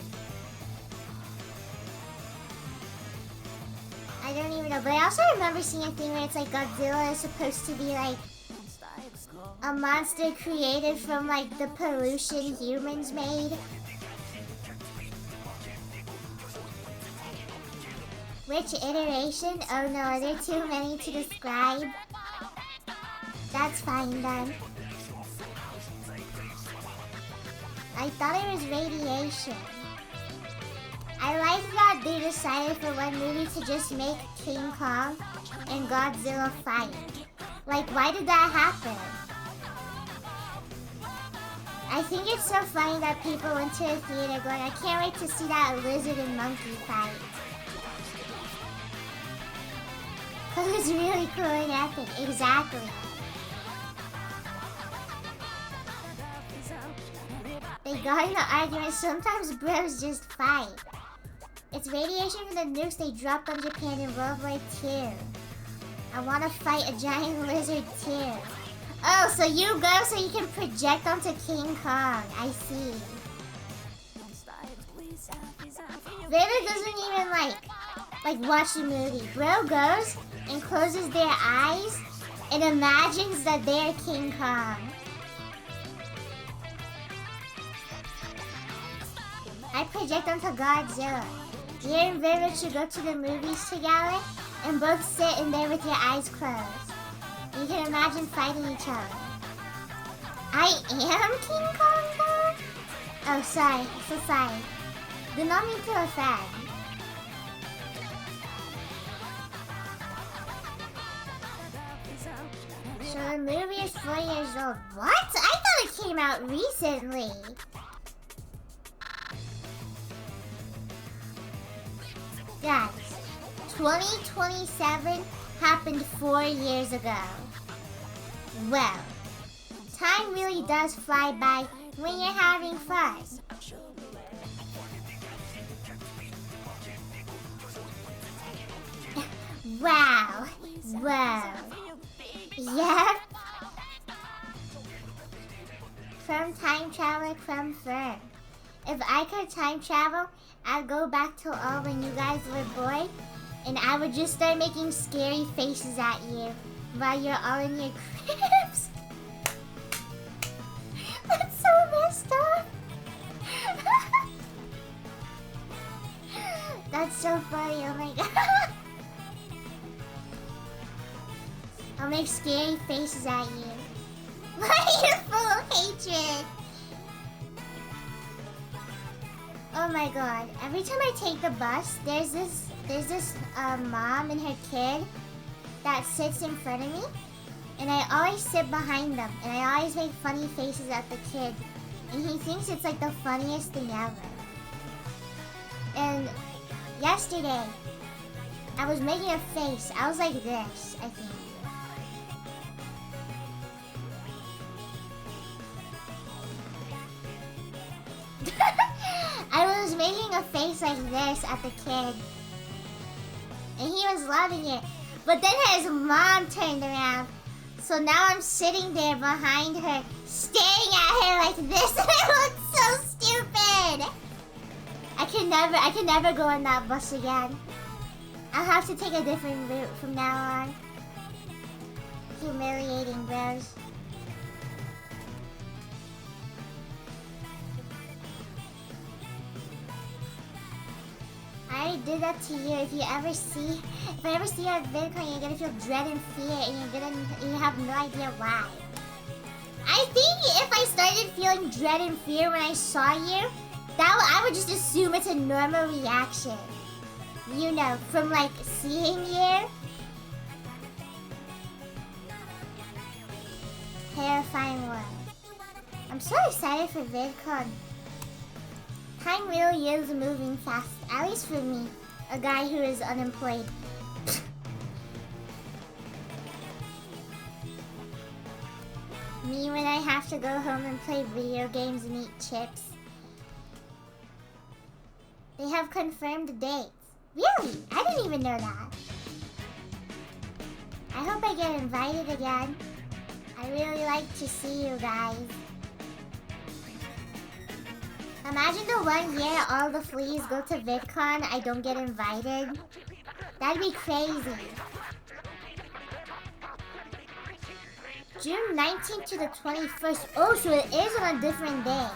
I don't even know, but I also remember seeing a thing where it's like Godzilla is supposed to be like a monster created from like the pollution humans made. Which iteration? Oh no, are there too many to describe? That's fine then. I thought it was radiation. I like that they decided for one movie to just make King Kong and Godzilla fight. Like, why did that happen? I think it's so funny that people went to the theater going, I can't wait to see that lizard and monkey fight. Cause it's really cool and epic. Exactly. They got in the argument, sometimes bros just fight. It's radiation from the nukes they dropped on Japan in World War II. I want to fight a giant lizard too. Oh, so you go so you can project onto King Kong. I see. Vader doesn't even like watch the movie. Bro goes and closes their eyes and imagines that they're King Kong. I project onto Godzilla. You and Vader should go to the movies together and both sit in there with your eyes closed. You can imagine fighting each other. I am King Kong though? Oh, sorry. So sorry. Did not mean to offend. So the movie is 4 years old. What? I thought it came out recently. Guys, 2027 happened 4 years ago. Well, time really does fly by when you're having fun. Wow. Whoa. Yeah. Crumb time traveler, crumb firm. If I could time travel, I'd go back to all when you guys were born, and I would just start making scary faces at you while you're all in your cribs. That's so messed up. That's so funny, oh my god. I'll make scary faces at you. Why you're full of hatred. Oh my god. Every time I take the bus, there's this mom and her kid that sits in front of me. And I always sit behind them. And I always make funny faces at the kid. And he thinks it's like the funniest thing ever. And yesterday, I was making a face. I was like this, I think. I was making a face like this at the kid. And he was loving it. But then his mom turned around. So now I'm sitting there behind her, staring at her like this, and it looks so stupid. I can never go on that bus again. I'll have to take a different route from now on. Humiliating, bros. I already did that to you. If I ever see you at VidCon, you're gonna feel dread and fear, and you have no idea why. I think if I started feeling dread and fear when I saw you, I would just assume it's a normal reaction. You know, from like seeing you. Terrifying one. I'm so excited for VidCon. Time really is moving fast, at least for me, a guy who is unemployed. Me when I have to go home and play video games and eat chips. They have confirmed dates. Really? I didn't even know that. I hope I get invited again. I really like to see you guys. Imagine the 1 year all the fleas go to VidCon, I don't get invited. That'd be crazy. June 19th to the 21st. Oh, so it is on a different day.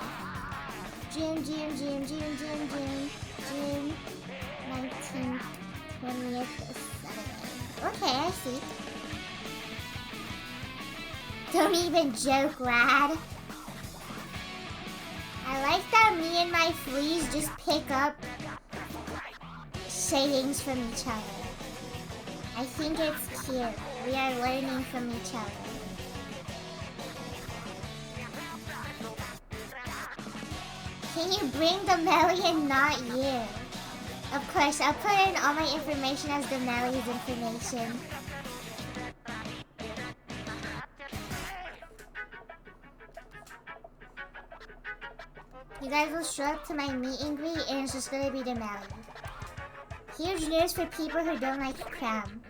June 19th, 20. Okay, I see. Don't even joke, lad. I like that me and my fleas just pick up sayings from each other. I think it's cute. We are learning from each other. Can you bring the Melly and not you? Of course, I'll put in all my information as the Melly's information. You guys will show up to my meet and greet and it's just gonna be the Melly. Huge news for people who don't like crumb.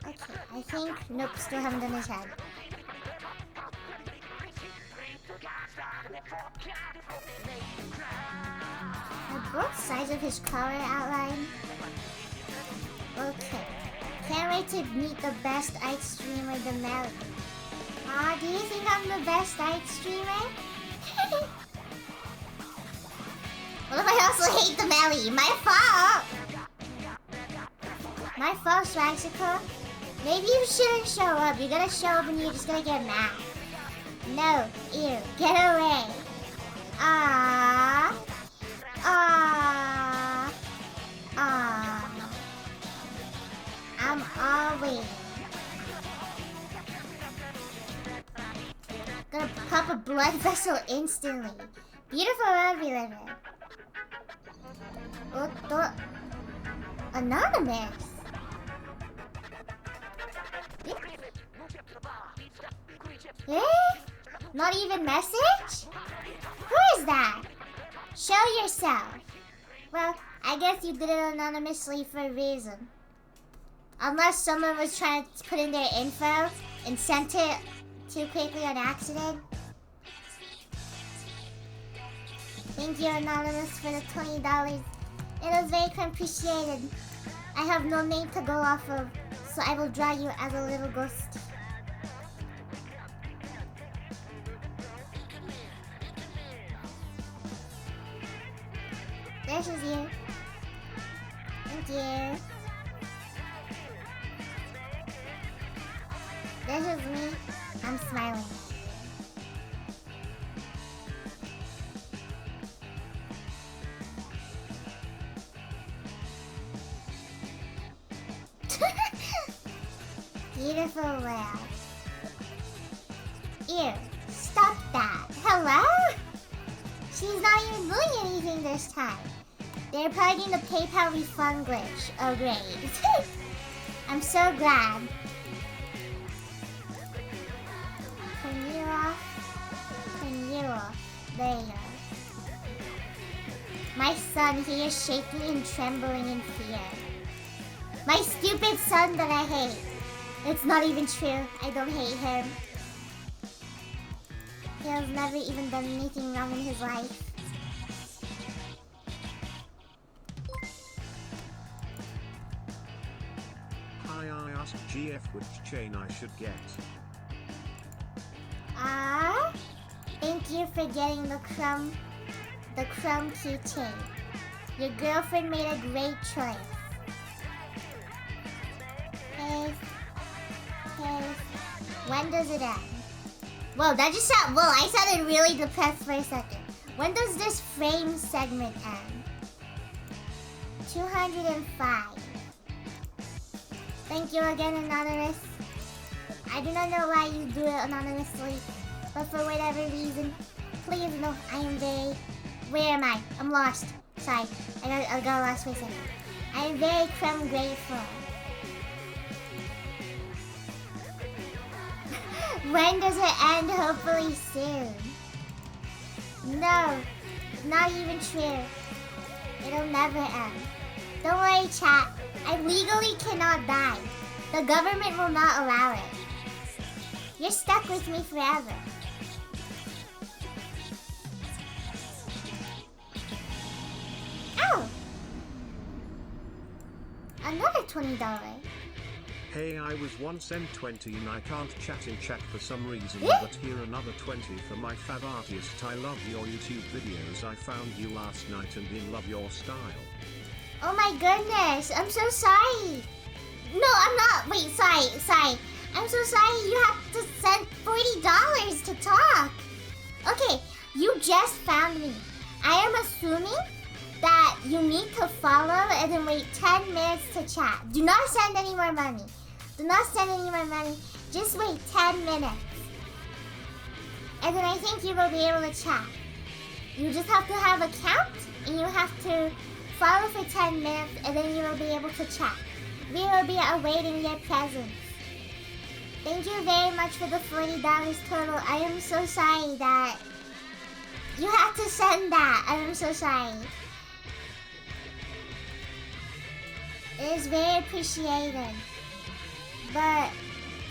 Okay, I think... Nope, still haven't done his head. Are both sides of his collar outlined? Okay. Can't wait to meet the best Ike streamer, the Melly. Aw, do you think I'm the best Ike streamer? What if I also hate the Melly? My fault! My fault, Swaxical. Maybe you shouldn't show up. You're gonna show up and you're just gonna get mad. No, ew, get away. Ah, ah, ah. I'm always gonna pop a blood vessel instantly. Beautiful world we live in. Oh, anonymous. Eh? Not even message? Who is that? Show yourself. Well, I guess you did it anonymously for a reason. Unless someone was trying to put in their info and sent it too quickly on accident. Thank you, Anonymous, for the $20. It was very appreciated. I have no name to go off of, so I will draw you as a little ghost. This is you. Thank you. This is me. I'm smiling. Beautiful laugh. Ew, stop that. Hello? She's not even doing anything this time. They're probably doing the PayPal refund glitch. Oh, great. I'm so glad. Turn you off. Turn you off. There you go. My son, he is shaking and trembling in fear. My stupid son that I hate. It's not even true. I don't hate him. He has never even done anything wrong in his life. Hi, I asked GF which chain I should get. Ah, thank you for getting the crumb keychain. Your girlfriend made a great choice. Hey. When does it end? Whoa, that just sounded... Whoa, I sounded really depressed for a second. When does this frame segment end? 205. Thank you again, Anonymous. I do not know why you do it anonymously, but for whatever reason, please know I am very... Where am I? I'm lost. Sorry, I got lost for a second. I am very crumb grateful. When does it end? Hopefully soon. No, not even true. It'll never end. Don't worry, chat. I legally cannot die. The government will not allow it. You're stuck with me forever. Oh! Another $20. Hey, I was once sent 20 and I can't chat in chat for some reason, but here another 20 for my fab artist. I love your YouTube videos. I found you last night and in love your style. Oh my goodness, I'm so sorry. No, I'm not. Wait, sorry. I'm so sorry you have to send $40 to talk. Okay, you just found me. I am assuming that you need to follow and then wait 10 minutes to chat. Do not send any more money. Just wait 10 minutes. And then I think you will be able to chat. You just have to have a count and you have to follow for 10 minutes and then you will be able to chat. We will be awaiting your presence. Thank you very much for the $40 total. I am so sorry that you have to send that. I am so sorry. It is very appreciated. But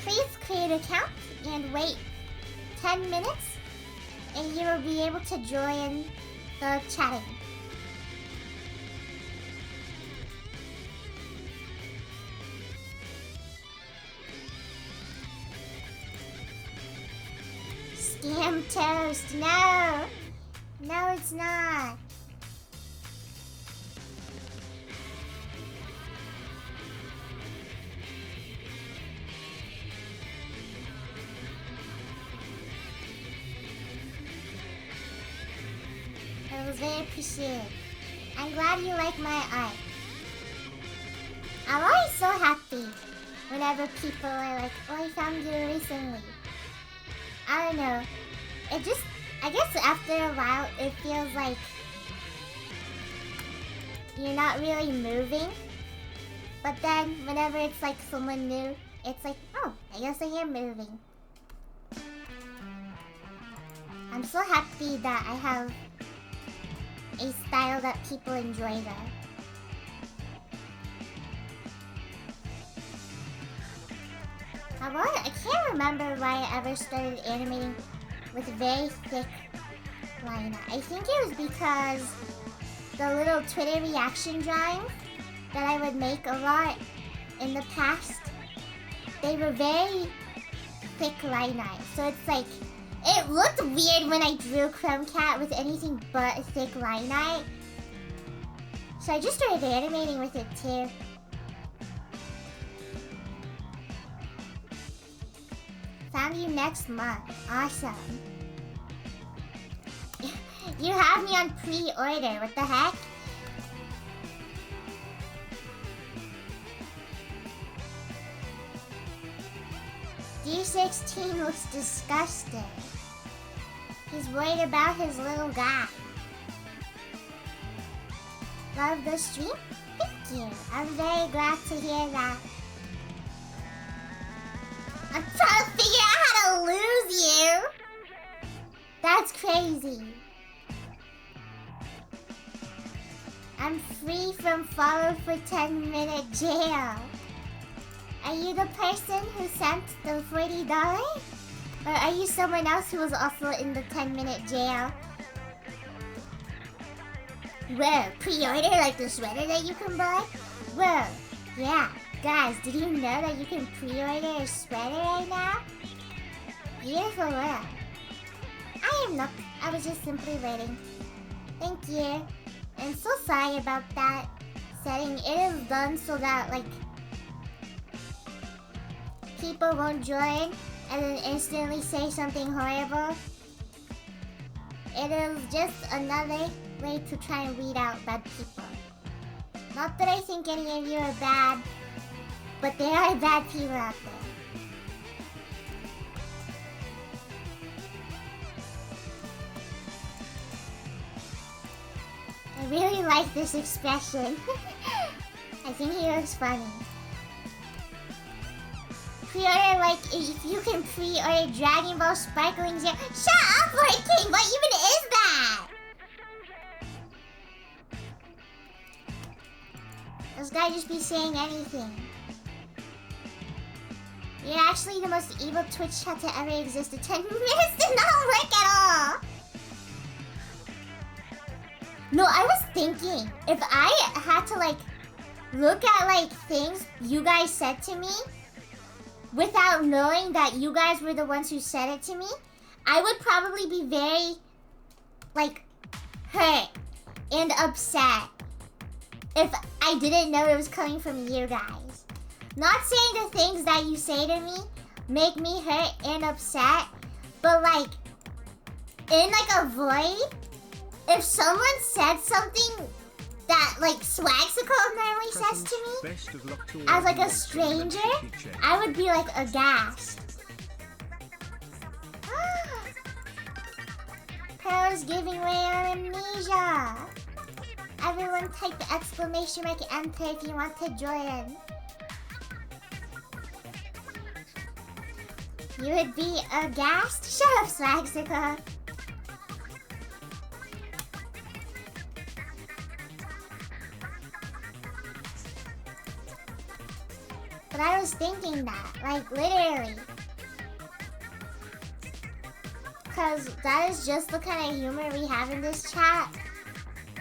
please create an account and wait 10 minutes and you will be able to join the chatting. Scam toast. No. No, it's not. It was very appreciated. I'm glad you like my art. I'm always so happy whenever people are like, oh, I found you recently. I don't know. I guess after a while, it feels like you're not really moving. But then, whenever it's like someone new, it's like, oh, I guess I am moving. I'm so happy that I have a style that people enjoy though. I can't remember why I ever started animating with very thick line art. I think it was because the little Twitter reaction drawings that I would make a lot in the past, they were very thick line art. So it's like, it looked weird when I drew Crumb Cat with anything but thick line art. So I just started animating with it too. Found you next month. Awesome. You have me on pre-order. What the heck? D16 looks disgusting. He's worried about his little guy. Love the stream? Thank you. I'm very glad to hear that. I'm trying to figure out how to lose you. That's crazy. I'm free from follow for 10-minute jail. Are you the person who sent the $40? Or are you someone else who was also in the 10-minute jail? Whoa, pre-order like the sweater that you can buy? Whoa, yeah. Guys, did you know that you can pre-order a sweater right now? Beautiful world. I am not. I was just simply waiting. Thank you. I'm so sorry about that setting. It is done so that, like, people won't join and then instantly say something horrible. It is just another way to try and weed out bad people. Not that I think any of you are bad, but there are bad people out there. I really like this expression. I think he looks funny. Pre-order, like, if you can pre-order Dragon Ball Sparkling Gem. Shut up, Lord King! What even is that? This guy just be saying anything. You're actually the most evil Twitch chat to ever exist. The 10 minutes did not work at all. No, I was thinking, if I had to, like, look at, like, things you guys said to me without knowing that you guys were the ones who said it to me, I would probably be very, like, hurt and upset if I I didn't know it was coming from you guys. Not saying the things that you say to me make me hurt and upset, but like, in like a void, if someone said something that like Swagsicle normally says to me, as like a stranger, I would be like aghast. Pearl's giving way on amnesia. Everyone type the exclamation mark enter if you want to join. You would be aghast? Shut up, Swagsicle. But I was thinking that, like literally. Cause that is just the kind of humor we have in this chat.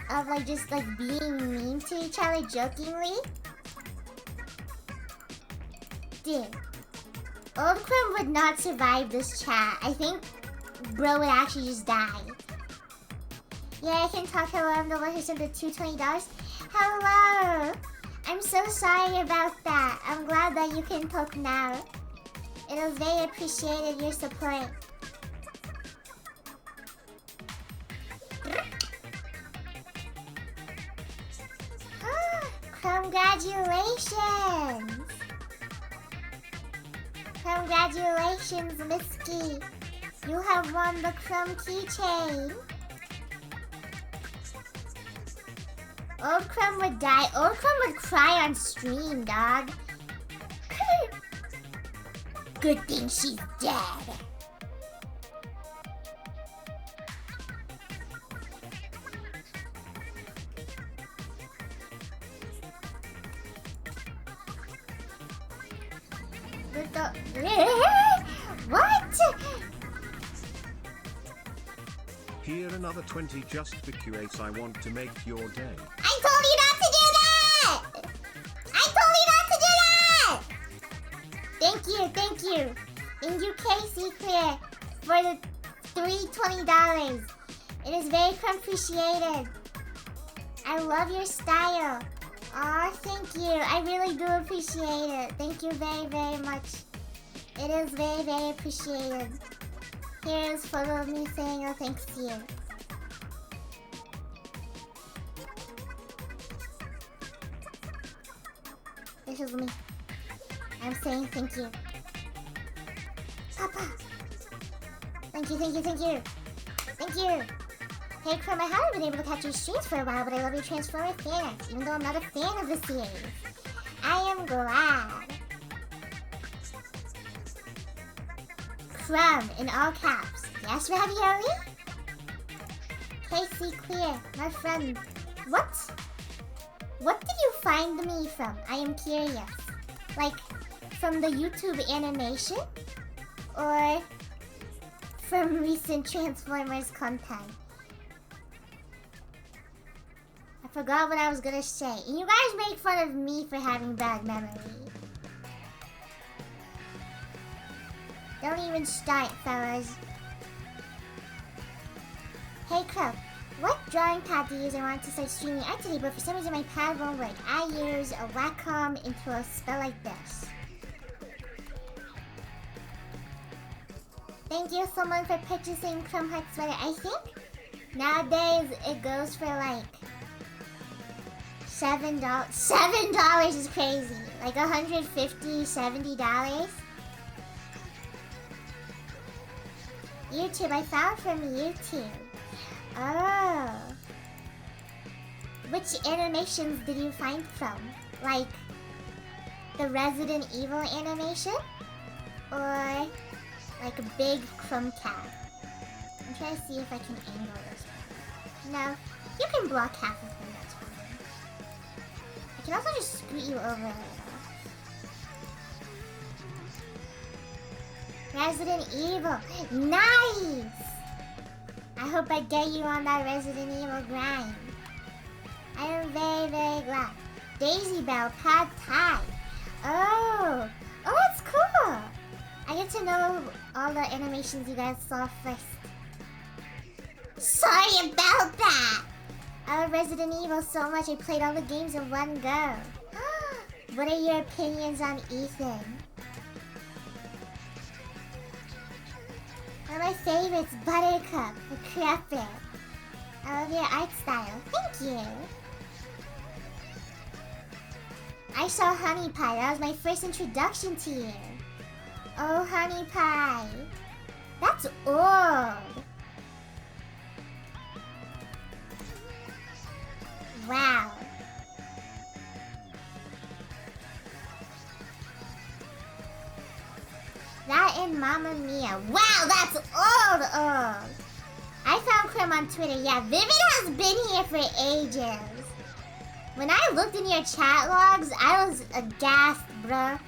Of like just like being mean to each other jokingly. Dude. Old Crumb would not survive this chat. I think bro would actually just die. Yeah, I can talk. Hello, I'm the one who sent the $220. Hello! I'm so sorry about that. I'm glad that you can talk now. It was very appreciated, your support. Congratulations! Congratulations, Misky. You have won the Crumb keychain. Old Crumb would die. Old Crumb would cry on stream, dog. Good thing she's dead. What? Here another 20 just because I want to make your day. I told you not to do that! I told you not to do that! Thank you. Thank you, Casey Clear, for the $320. It is very appreciated. I love your style. Aw, thank you. I really do appreciate it. Thank you very, very much. It is very, very appreciated. Here is a photo of me saying, oh, thanks to you. This is me. I'm saying thank you. Papa! Thank you. Thank you. Hey, Crumb, I haven't been able to catch your streams for a while, but I love your Transformer fans, even though I'm not a fan of the series. I am glad. Crumb, in all caps. Yes, Ravioli? Casey Clear, my friend. What? What did you find me from? I am curious. Like, from the YouTube animation? Or from recent Transformers content? I forgot what I was gonna say. And you guys make fun of me for having bad memory. Don't even start, fellas. Hey, Crow. What drawing pad do you use? I want to start streaming art today, but for some reason my pad won't work. I use a Wacom into a spell like this. Thank you so much for purchasing Crumb Heart Sweater. I think nowadays it goes for like $7. $7 is crazy. Like $150, $70. YouTube, I found from YouTube. Oh. Which animations did you find from? Like the Resident Evil animation? Or like a big Crumb cat? I'm trying to see if I can angle this one. No, you can block half of them, that's fine. I can also just scoot you over a little. Resident Evil, nice! I hope I get you on that Resident Evil grind. I am very, very glad. Daisy Bell, Pad Thai. Oh, that's cool. I get to know all the animations you guys saw first. Sorry about that. love Resident Evil so much I played all the games in one go. What are your opinions on Ethan? One of my favorites, Buttercup, the Crupper. I love your art style. Thank you. I saw Honey Pie. That was my first introduction to you. Oh, Honey Pie. That's old. Wow. That and Mamma Mia. Wow, that's old. I found Crumb on Twitter. Yeah, Vivid has been here for ages. When I looked in your chat logs, I was aghast, bruh.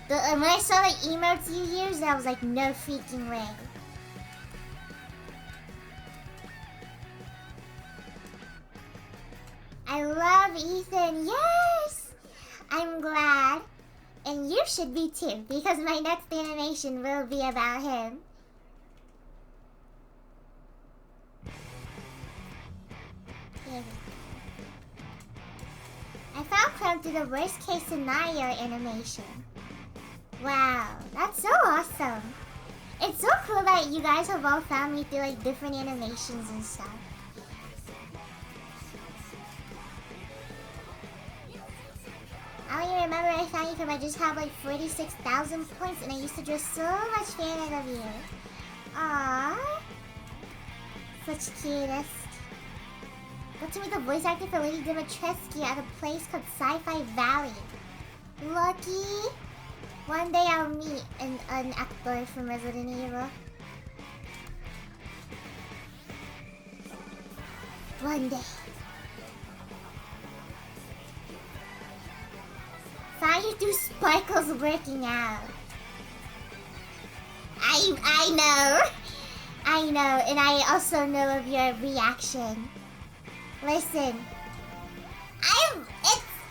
When I saw the emotes you used, I was like, no freaking way. I love Ethan, yes! I'm glad. And you should be too, because my next animation will be about him. I found Crumb through the worst case scenario animation. Wow, that's so awesome. It's so cool that you guys have all found me through like different animations and stuff. I don't even remember I found you because I just have like 46,000 points and I used to draw so much fan art of you. Aww. Such cutest. Got to meet the voice actor for Lady Dimitrescu at a place called Sci-Fi Valley. Lucky. One day I'll meet an actor from Resident Evil. One day. Found you through Sparkles working out. I know, and I also know of your reaction. Listen,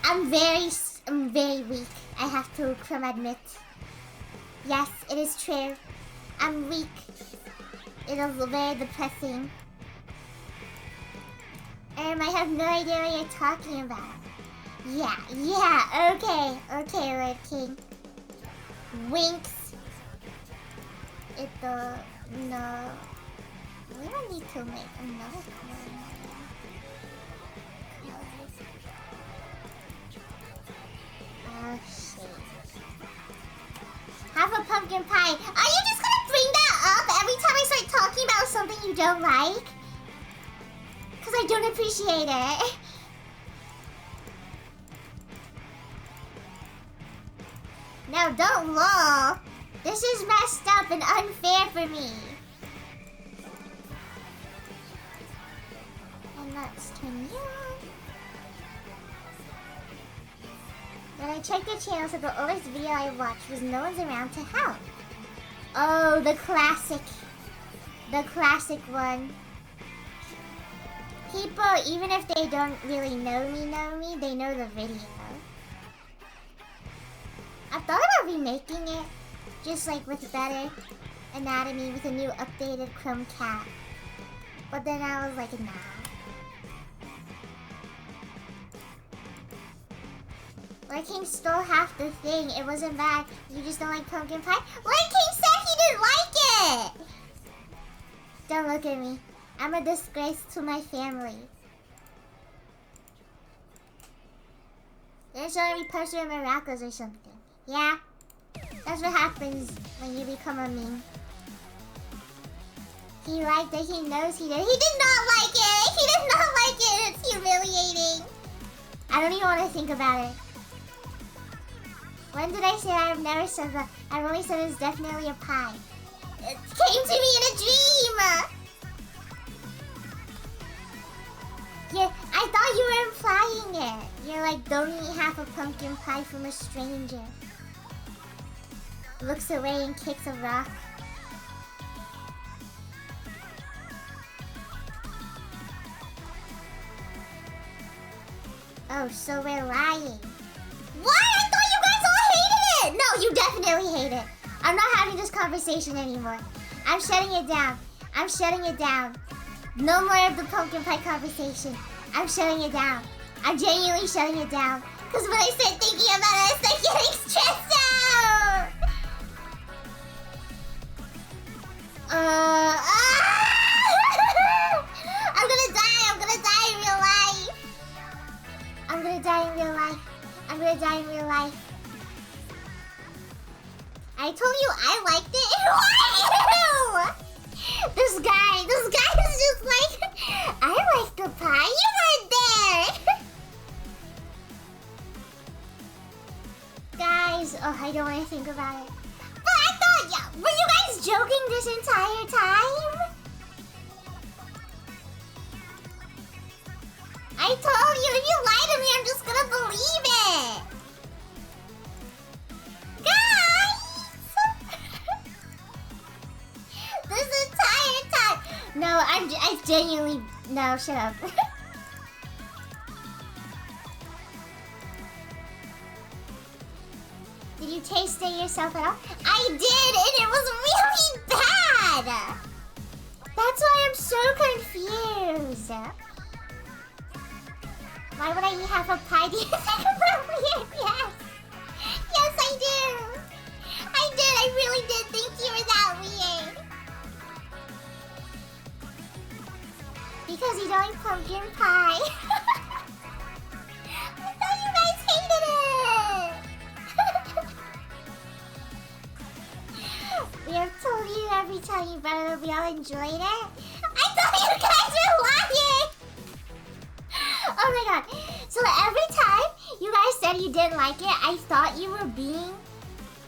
I'm very weak. I have to admit. Yes, it is true. I'm weak. It is very depressing. I have no idea what you're talking about. Yeah, okay, Lord King. Winks. No. We don't need to make another color. Oh, shit. Have a pumpkin pie. Are you just gonna bring that up every time I start talking about something you don't like? Because I don't appreciate it. No, don't lol. This is messed up and unfair for me. And let's turn you on. When I checked your channel, so the oldest video I watched was No One's Around to Help. Oh, the classic. The classic one. People, even if they don't really know me, they know the video. I thought about remaking it, just like with better anatomy, with a new updated Crumb cat. But then I was like, nah. Lord King stole half the thing. It wasn't bad. You just don't like pumpkin pie? Lord King said he didn't like it! Don't look at me. I'm a disgrace to my family. They're showing me poster of miracles or something. Yeah? That's what happens when you become a meme. He liked it. He knows he did. He did not like it! He did not like it! It's humiliating. I don't even want to think about it. When did I say I've never said that? I've only said it's definitely a pie. It came to me in a dream! Yeah, I thought you were implying it. You're like, don't eat half a pumpkin pie from a stranger. Looks away and kicks a rock. Oh, so we're lying. What? I thought you guys all hated it! No, you definitely hate it. I'm not having this conversation anymore. I'm shutting it down. I'm shutting it down. No more of the pumpkin pie conversation. I'm shutting it down. I'm genuinely shutting it down. Because when I start thinking about it, I start getting stressed out. I'm gonna die. I'm gonna die in real life. I'm gonna die in real life. I'm gonna die in real life. I told you I liked it. Why? This guy is just like, I like the pie. You weren't there. Guys, oh, I don't want to think about it. But I thought, yeah, were you guys joking this entire time? I told you, if you lie to me, I'm just gonna believe it. Guys! This entire time. No, I genuinely, no, shut up. Did you taste it yourself at all? I did, and it was really bad. That's why I'm so confused. Why would I eat half a pie? Do you think I'm weird? Yes. Yes, I do. I did. I really did think you were that weird. Because you don't like pumpkin pie. I thought you guys hated it. We have told you every time you brought it up, we all enjoyed it. I thought you guys were lying. Oh my god. So every time you guys said you didn't like it, I thought you were being,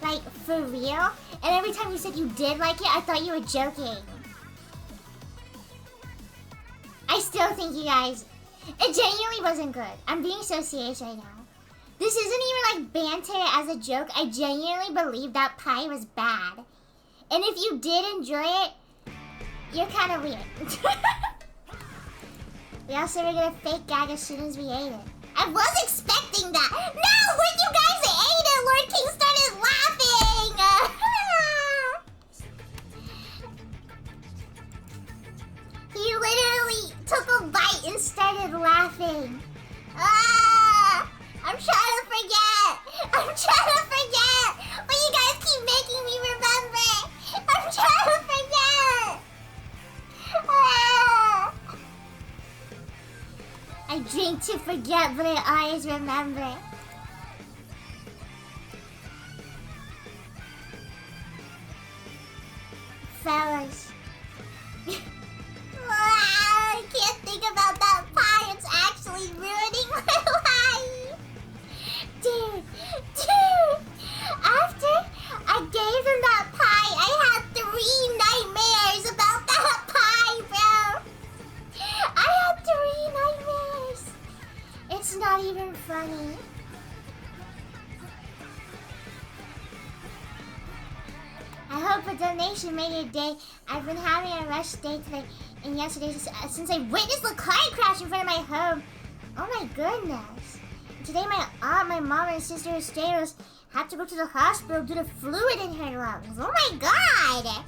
like, for real. And every time you said you did like it, I thought you were joking. I still think you guys, it genuinely wasn't good. I'm being so serious right now. This isn't even like banter as a joke. I genuinely believe that pie was bad. And if you did enjoy it, you're kind of weird. We also were gonna fake gag as soon as we ate it. I was expecting that. No, when you guys ate it, Lord King started laughing. He literally took a bite and started laughing. I'm trying to forget. I'm trying to forget. But you guys keep making me remember. I'm trying to forget. I drink to forget, but I always remember. Fellas. I can't think about that pie. It's actually ruining my life. Dude. After I gave him that pie, I had 3 nightmares about that pie, bro. I had 3 nightmares. It's not even funny. I hope a donation made your day. I've been having a rush day today and yesterday since I witnessed a car crash in front of my home. Oh my goodness. Today my aunt, my mom, and sister Esteros had to go to the hospital due to fluid in her lungs. Oh my god!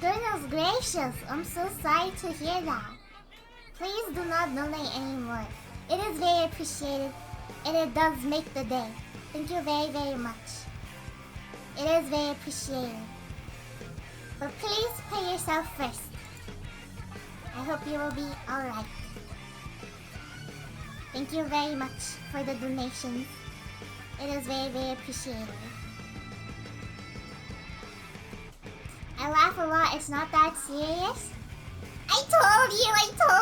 Goodness gracious, I'm so sorry to hear that. Please do not donate anymore. It is very appreciated and it does make the day. Thank you very, very much. It is very appreciated. But please pay yourself first. I hope you will be alright. Thank you very much for the donation. It is very, very appreciated. I laugh a lot. It's not that serious. I told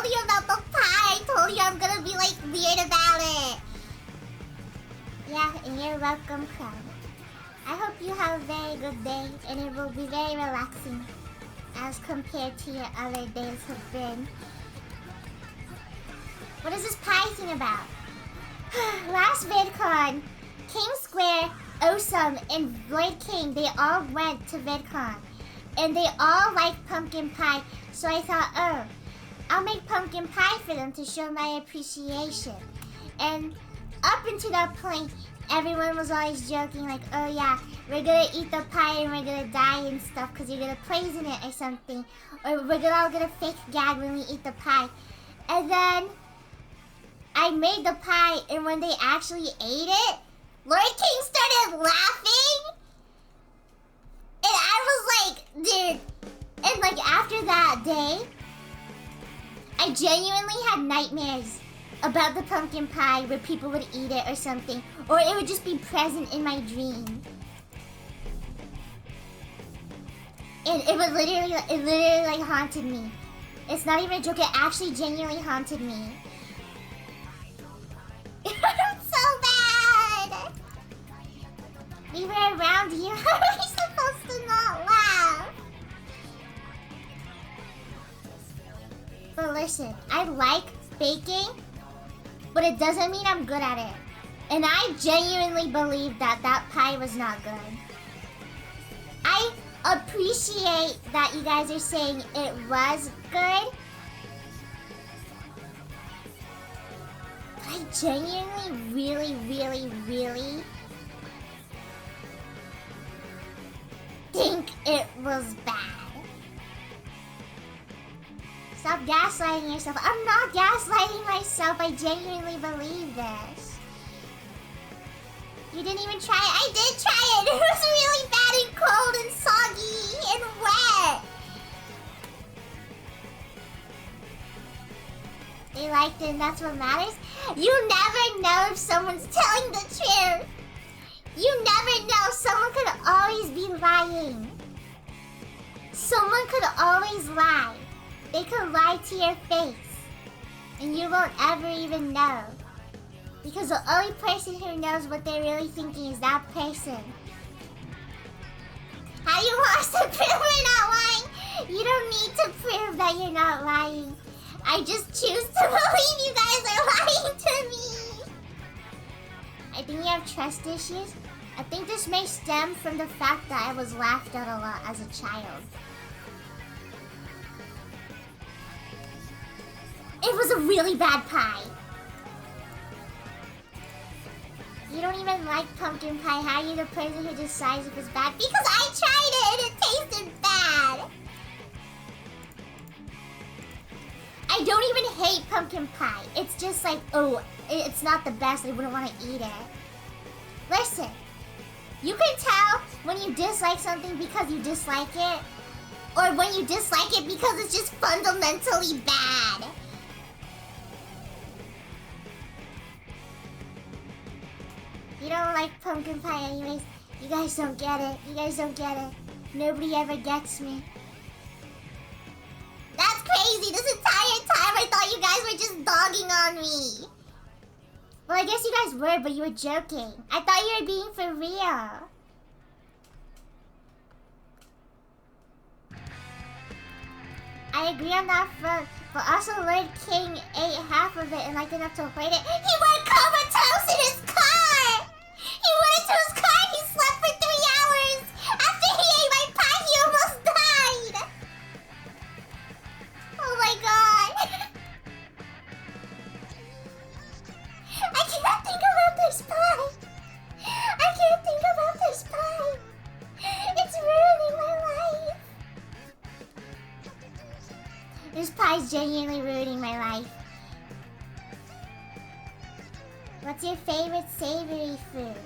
you about the pie. I told you I'm gonna be like weird about it. Yeah, and you're welcome, Crumb. I hope you have a very good day and it will be very relaxing as compared to your other days have been. What is this pie thing about? Last VidCon, King Square, Awesome, and Void King, they all went to VidCon. And they all like pumpkin pie, so I thought, oh, I'll make pumpkin pie for them to show my appreciation. And up until that point, everyone was always joking like, oh yeah, we're gonna eat the pie and we're gonna die and stuff because you're gonna poison it or something. Or we're all gonna fake gag when we eat the pie. And then I made the pie, and when they actually ate it, Lord King started laughing. And I was like, dude. And like after that day, I genuinely had nightmares about the pumpkin pie where people would eat it or something. Or it would just be present in my dream. And it literally like haunted me. It's not even a joke, it actually genuinely haunted me. So bad! We were around you. How are we supposed to not laugh? But listen, I like baking, but it doesn't mean I'm good at it. And I genuinely believe that that pie was not good. I appreciate that you guys are saying it was good. But I genuinely, really think it was bad. Stop gaslighting yourself. I'm not gaslighting myself. I genuinely believe this. You didn't even try it. I did try it. It was really bad and cold and soggy and wet. They liked it and that's what matters. You never know if someone's telling the truth. You never know. Someone could always be lying. Someone could always lie. They could lie to your face. And you won't ever even know. Because the only person who knows what they're really thinking is that person. How do you want us to prove we're not lying? You don't need to prove that you're not lying. I just choose to believe you guys are lying to me. I think you have trust issues. I think this may stem from the fact that I was laughed at a lot as a child. It was a really bad pie. You don't even like pumpkin pie. How are you the person who decides if it's bad? Because I tried it and it tasted bad. I don't even hate pumpkin pie. It's just like, oh, it's not the best. I wouldn't want to eat it. Listen, you can tell when you dislike something because you dislike it. Or when you dislike it because it's just fundamentally bad. You don't like pumpkin pie anyways. You guys don't get it. You guys don't get it. Nobody ever gets me. That's crazy. This entire time I thought you guys were just dogging on me. Well, I guess you guys were, but you were joking. I thought you were being for real. I agree on that front, but also Lord King ate half of it and liked enough to avoid it. He went comatose in his car! He went into his car and he slept for 3 hours! After he ate my pie, he almost died! Oh my god! I can't think about this pie! I can't think about this pie! It's ruining my life! This pie's genuinely ruining my life. What's your favorite savory food?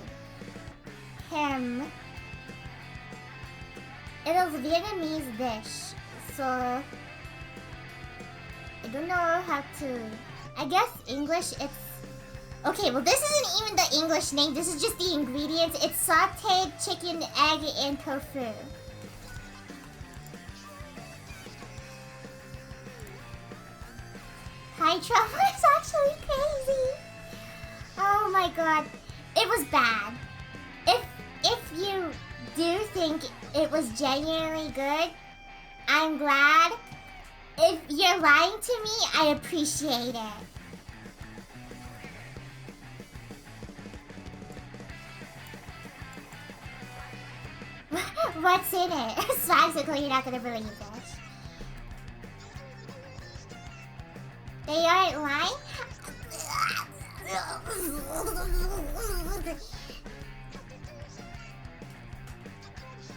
It is a Vietnamese dish, so I don't know how to. I guess English it's okay. Well, this isn't even the English name. This is just the ingredients. It's sautéed chicken, egg, and tofu. Pie truffle is actually crazy. Oh my god. It was bad. If you do think it was genuinely good, I'm glad. If you're lying to me, I appreciate it. What's in it? Basically, you're not gonna believe this. They aren't lying?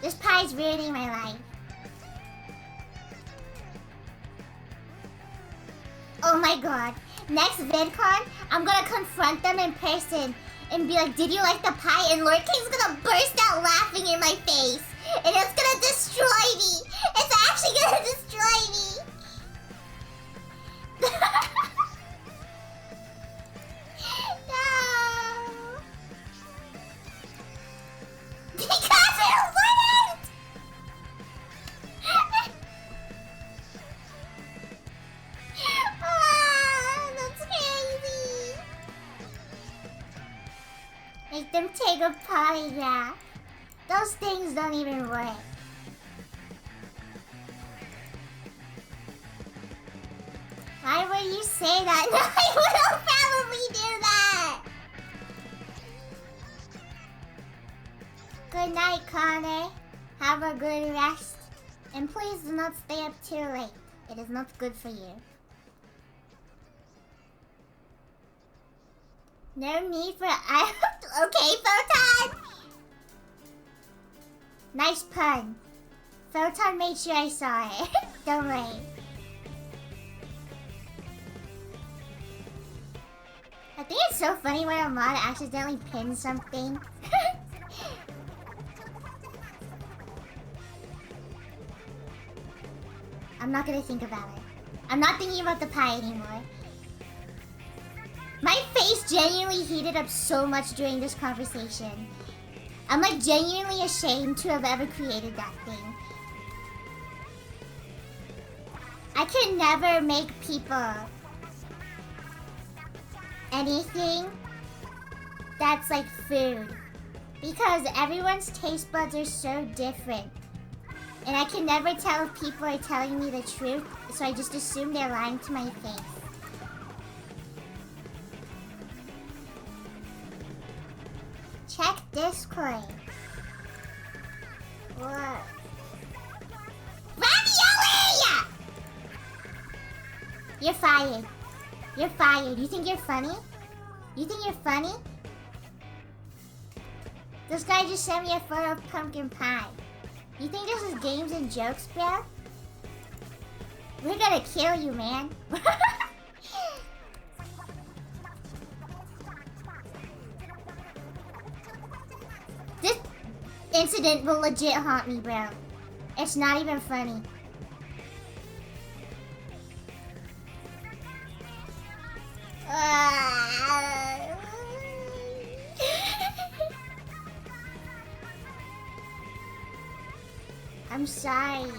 This pie's ruining my life. Oh my god. Next VidCon, I'm gonna confront them in person and be like, did you like the pie? And Lord King's gonna burst out laughing in my face. And it's gonna destroy me. It's actually gonna destroy me. No. Because it wouldn't. That's crazy. Make them take a polygraph. Those things don't even work. Why would you say that? No, I will probably do that. Good night, Connor. Have a good rest. And please do not stay up too late. It is not good for you. No need for okay, Photon! Nice pun. Photon made sure I saw it. Don't worry. I think it's so funny when a mod accidentally pins something. I'm not gonna think about it. I'm not thinking about the pie anymore. My face genuinely heated up so much during this conversation. I'm like genuinely ashamed to have ever created that thing. I can never make people anything that's like food. Because everyone's taste buds are so different. And I can never tell if people are telling me the truth, so I just assume they're lying to my face. Check Discord. What? Ravioli! You're fired. You're fired. You think you're funny? You think you're funny? This guy just sent me a photo of pumpkin pie. You think this is games and jokes, bro? We're gonna kill you, man. This incident will legit haunt me, bro. It's not even funny. I'm sorry.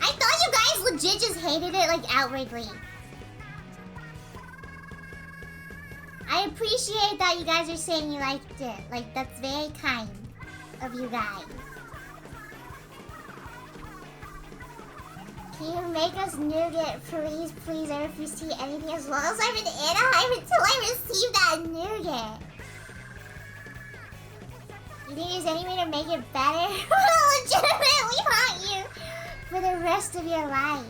I thought you guys legit just hated it, like, outwardly. I appreciate that you guys are saying you liked it. Like, that's very kind of you guys. Can you make us nougat, please? Please, I refuse to eat anything as long as I'm in Anaheim until I receive that nougat. You think there's any way to make it better? Legitimately haunt you for the rest of your life.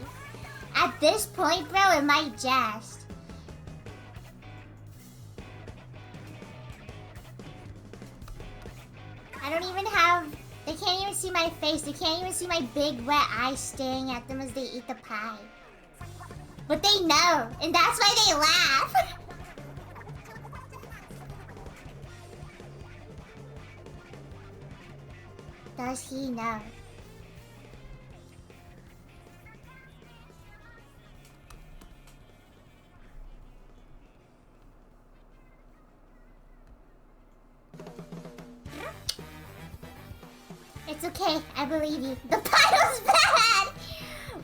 At this point, bro, it might just. I don't even have... They can't even see my face. They can't even see my big wet eyes staring at them as they eat the pie. But they know, and that's why they laugh. Does he know? It's okay, I believe you. The pie was bad!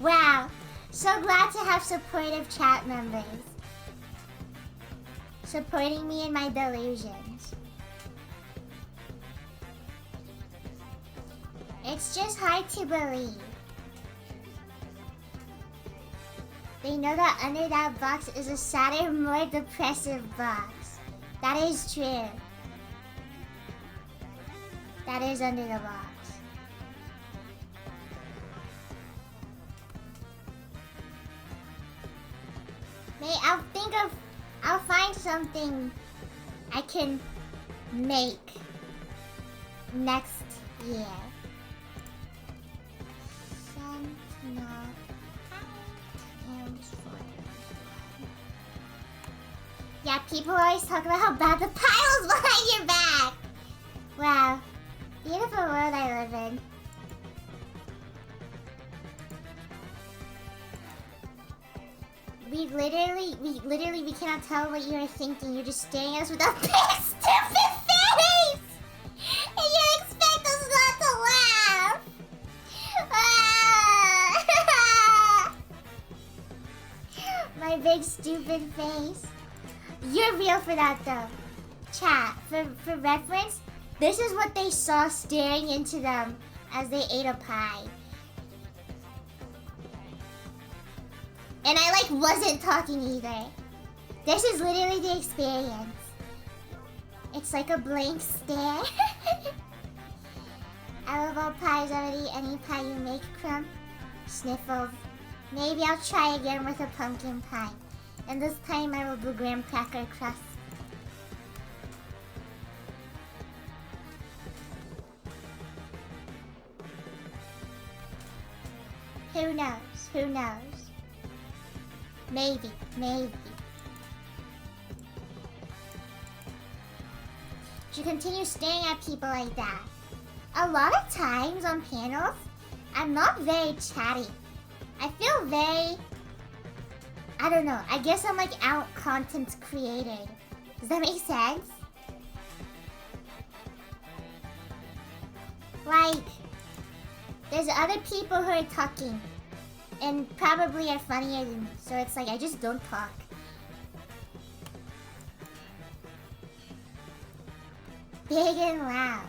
Wow, so glad to have supportive chat members. Supporting me in my delusions. It's just hard to believe. They know that under that box is a sadder, more depressive box. That is true. That is under the box. I'll find something I can make next Yeah. Sentinel and yeah, people always talk about how bad the pile's behind your back. Wow. Beautiful world I live in. We cannot tell what you are thinking. You're just staring at us with a big stupid face! And you expect us not to laugh! Ah! My big stupid face. You're real for that though. Chat, for reference, this is what they saw staring into them as they ate a pie. And I like wasn't talking either. This is literally the experience. It's like a blank stare. I love all pies already. Any pie you make, Crumb? Sniffles. Maybe I'll try again with a pumpkin pie. And this time I will do graham cracker crust. Who knows? Who knows? Maybe, maybe. You continue staring at people like that. A lot of times on panels, I'm not very chatty. I feel very... I don't know. I guess I'm like out content creating. Does that make sense? Like, there's other people who are talking. And probably are funnier than me. So it's like I just don't talk. Big and loud.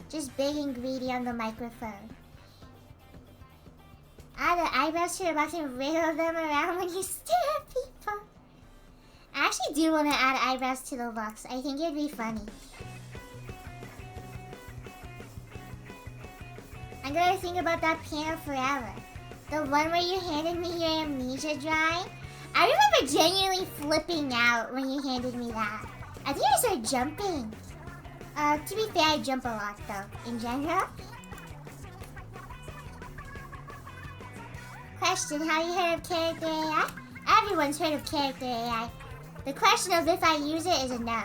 Just big and greedy on the microphone. Add the eyebrows to your box and wiggle them around when you stare at people. I actually do want to add eyebrows to the box. I think it'd be funny. I'm gonna think about that panel forever. The one where you handed me your amnesia drawing. I remember genuinely flipping out when you handed me that. I think I started jumping. To be fair, I jump a lot though, in general. Question, have you heard of character AI? Everyone's heard of character AI. The question of if I use it is a no.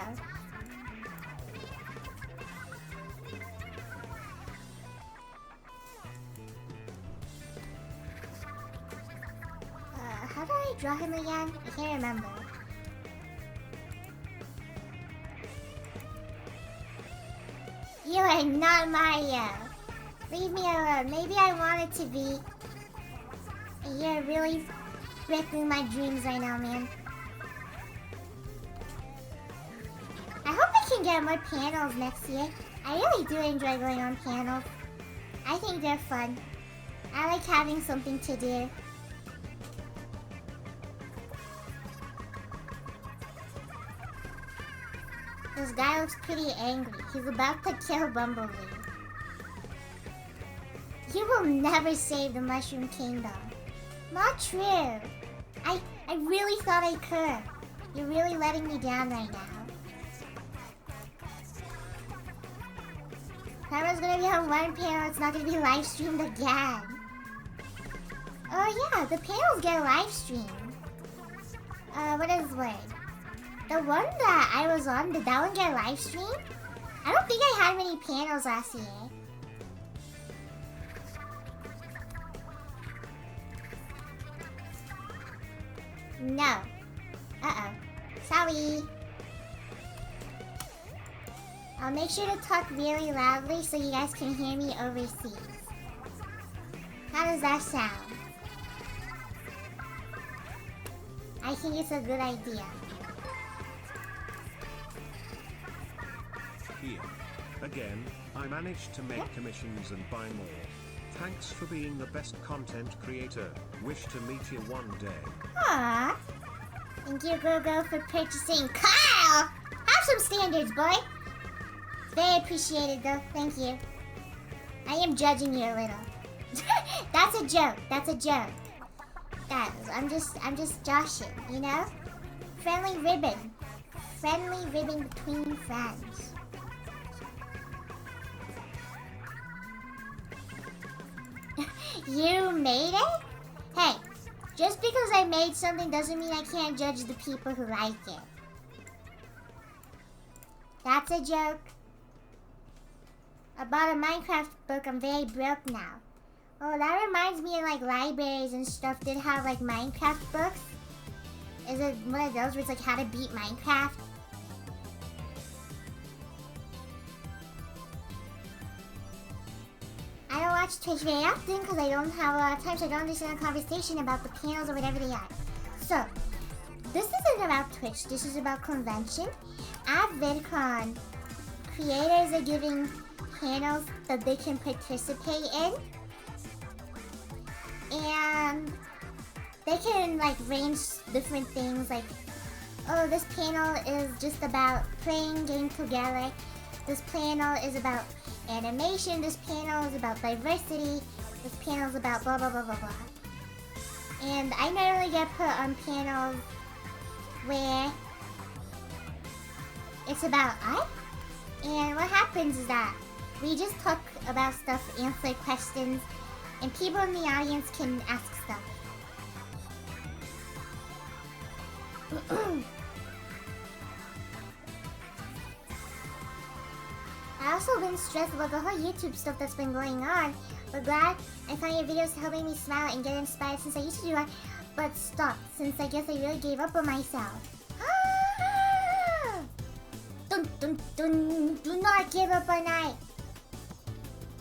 How do I draw him again? I can't remember. You are not Mario. Leave me alone. Maybe I want it to be. You're really wrecking my dreams right now, man. I hope I can get more panels next year. I really do enjoy going on panels. I think they're fun. I like having something to do. This guy looks pretty angry. He's about to kill Bumblebee. You will never save the Mushroom Kingdom. Not true. I really thought I could. You're really letting me down right now. Camera's gonna be on one panel. It's not gonna be live streamed again. Oh yeah, the panels get live streamed. What is the word? The one that I was on, did that one get live streamed? I don't think I had many panels last year. No. Uh-oh. Sorry. I'll make sure to talk really loudly so you guys can hear me overseas. How does that sound? I think it's a good idea. Here. Again, I managed to make commissions and buy more. Thanks for being the best content creator. Wish to meet you one day. Aww. Thank you, Gogo, for purchasing. Kyle! Have some standards, boy. It's very appreciated, though. Thank you. I am judging you a little. That's a joke. That's a joke. Guys, I'm just joshing, you know? Friendly ribbon. Friendly ribbon between friends. You made it? Hey, just because I made something doesn't mean I can't judge the people who like it. That's a joke. I bought a Minecraft book. I'm very broke now. Oh, that reminds me of like libraries and stuff did have like Minecraft books. Is it one of those where it's like how to beat Minecraft? I don't watch Twitch very often because I don't have a lot of time, so I don't understand the conversation about the panels or whatever they are. So, this isn't about Twitch, this is about convention. At VidCon, creators are giving panels that they can participate in. And they can like range different things like, oh, this panel is just about playing games together. This panel is about animation. This panel is about diversity. This panel is about blah blah blah blah blah. And I normally get put on panels where it's about us. And what happens is that we just talk about stuff, answer questions, and people in the audience can ask stuff. I also been stressed about the whole YouTube stuff that's been going on, but glad I found your videos helping me smile and get inspired since I used to do it, but stopped since I guess I really gave up on myself. Dun, dun, dun, do not give up on art.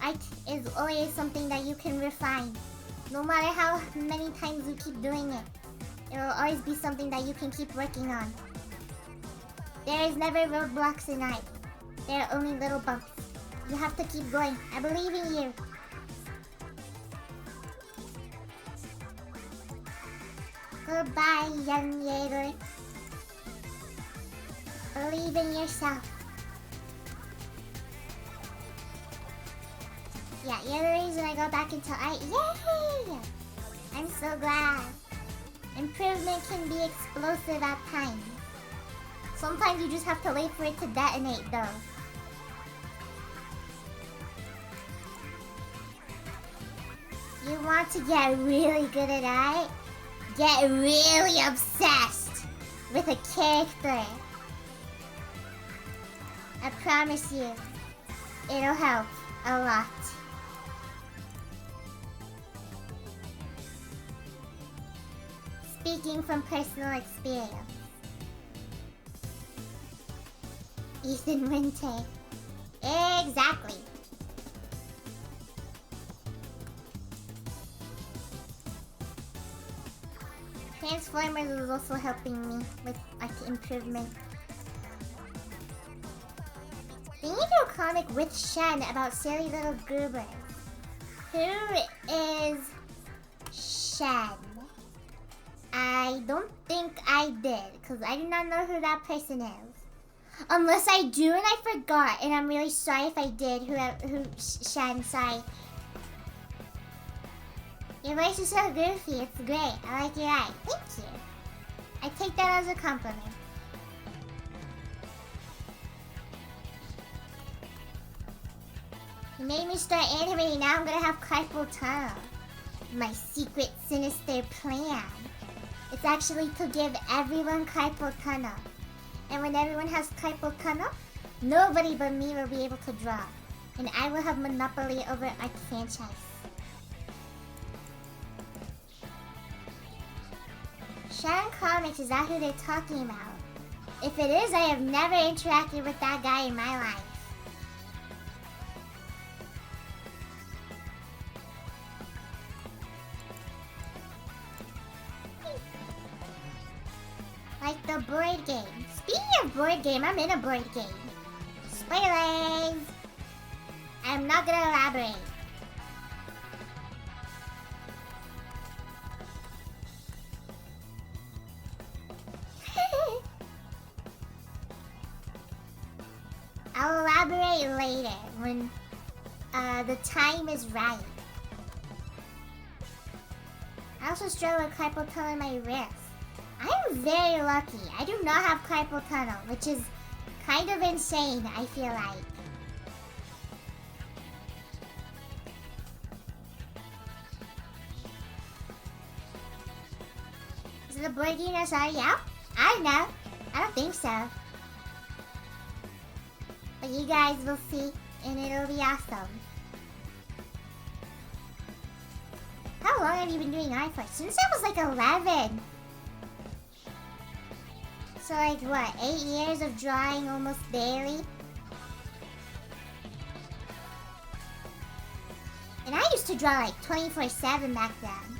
Art is always something that you can refine. No matter how many times you keep doing it, it will always be something that you can keep working on. There is never roadblocks in art. There are only little bumps. You have to keep going. I believe in you. Goodbye, young Jaeger. Believe in yourself. Yeah, you're the reason I got back into art. Yay! I'm so glad. Improvement can be explosive at times. Sometimes you just have to wait for it to detonate though. You want to get really good at art? Get really obsessed with a character. I promise you, it'll help a lot. Speaking from personal experience. Ethan Winter. Exactly. Transformers is also helping me with like improvement. They need to do a comic with Shen about silly little goobers. Who is Shen? I don't think I did, because I do not know who that person is. Unless I do and I forgot, and I'm really sorry if I did, who Shen, sorry. Your voice is so goofy, it's great. I like your eye. Thank you. I take that as a compliment. You made me start animating, now I'm gonna have carpal tunnel. My secret sinister plan. It's actually to give everyone carpal tunnel. And when everyone has carpal tunnel, nobody but me will be able to draw. And I will have monopoly over our franchise. Shen Comics, is that who they're talking about? If it is, I have never interacted with that guy in my life. Like the board game. Speaking of board game, I'm in a board game. Spoilers! I'm not gonna elaborate. I'll elaborate later when the time is right. I also struggle with carpal tunnel in my wrist. I'm very lucky. I do not have carpal tunnel, which is kind of insane, I feel like. the board dinosaur out? I don't know. I don't think so. But you guys will see, and it'll be awesome. How long have you been doing art for? Since I was like 11. So like what, 8 years of drawing almost daily? And I used to draw like 24/7 back then.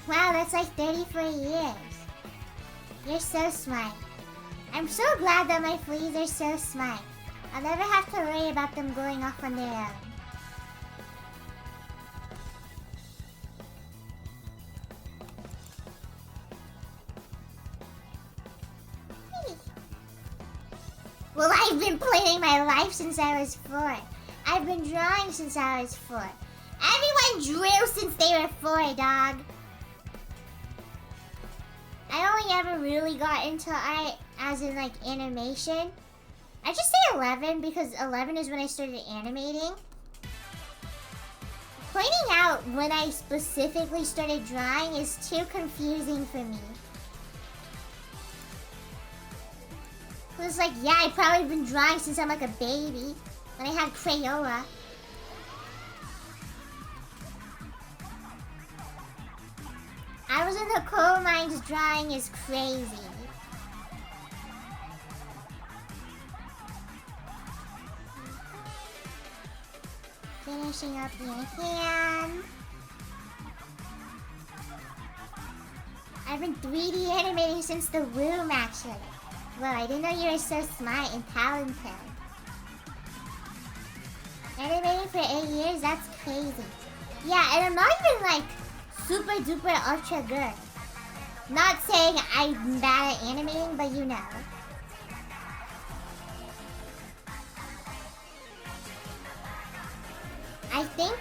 Wow, that's like 34 years. You're so smart. I'm so glad that my fleas are so smart. I'll never have to worry about them going off on their own. Well, I've been planning my life since I was 4. I've been drawing since I was 4. Everyone drew since they were 4, dog. I only ever really got into art as in like animation. I just say 11 because 11 is when I started animating. Pointing out when I specifically started drawing is too confusing for me. It's like, yeah, I've probably been drawing since I'm like a baby. When I had Crayola. I was in the coal mines drawing is crazy. Finishing up your hand. I've been 3D animating since the womb, actually. Well, I didn't know you were so smart and talented. Animating for 8 years? That's crazy. Yeah, and I'm not even like super duper ultra good. Not saying I'm bad at animating, but you know. I think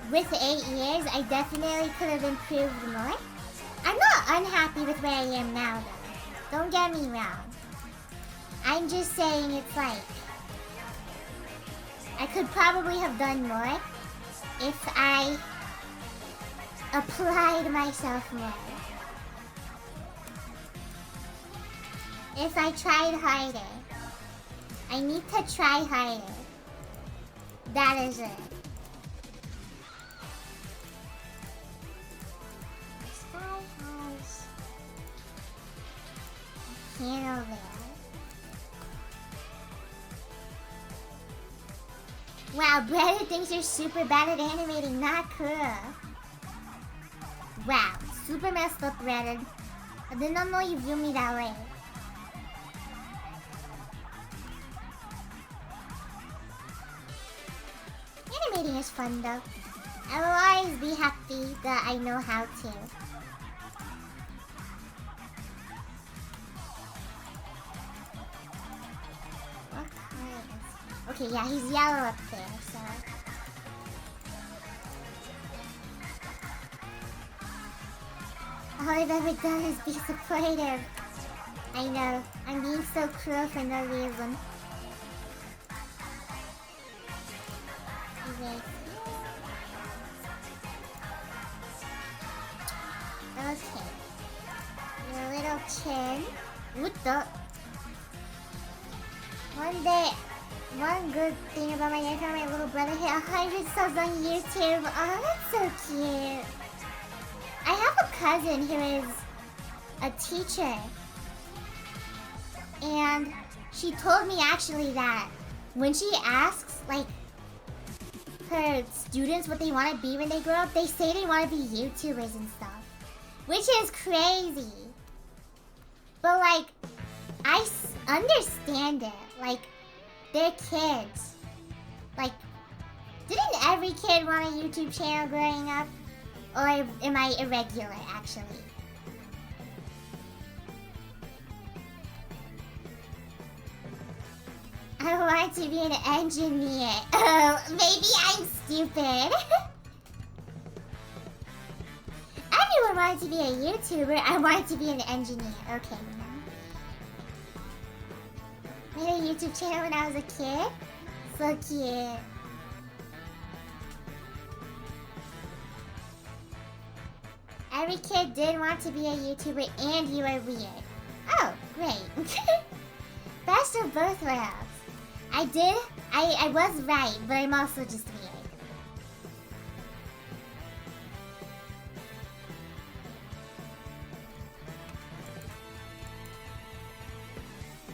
with 8 years, I definitely could have improved more. I'm not unhappy with where I am now, though. Don't get me wrong. I'm just saying it's like, I could probably have done more if I applied myself more. If I tried harder. I need to try harder. That is it. This guy has a piano there. Wow, Brandon thinks you're super bad at animating. Not cool. Wow, super messed up, Brandon. I did not know you view me that way. Animating is fun though. I will always be happy that I know how to. What color is he? Okay, yeah, he's yellow up there, so. All I've ever done is be supportive. I know, I'm being so cruel for no reason. Okay. Your little chin. What the? One good thing about my life, my little brother hit 100 subs on YouTube. Oh, that's so cute. I have a cousin who is a teacher. And she told me actually that when she asks, like, her students what they want to be when they grow up, they say they want to be YouTubers and stuff. Which is crazy. But, like, I understand it. Like, they're kids. Like, didn't every kid want a YouTube channel growing up? Or am I irregular, actually? I want to be an engineer. Oh, maybe I'm stupid. Everyone wanted to be a YouTuber. I wanted to be an engineer. Okay, made a YouTube channel when I was a kid. So cute. Every kid did want to be a YouTuber and you are weird. Oh, great. Best of both worlds. I was right, but I'm also just weird.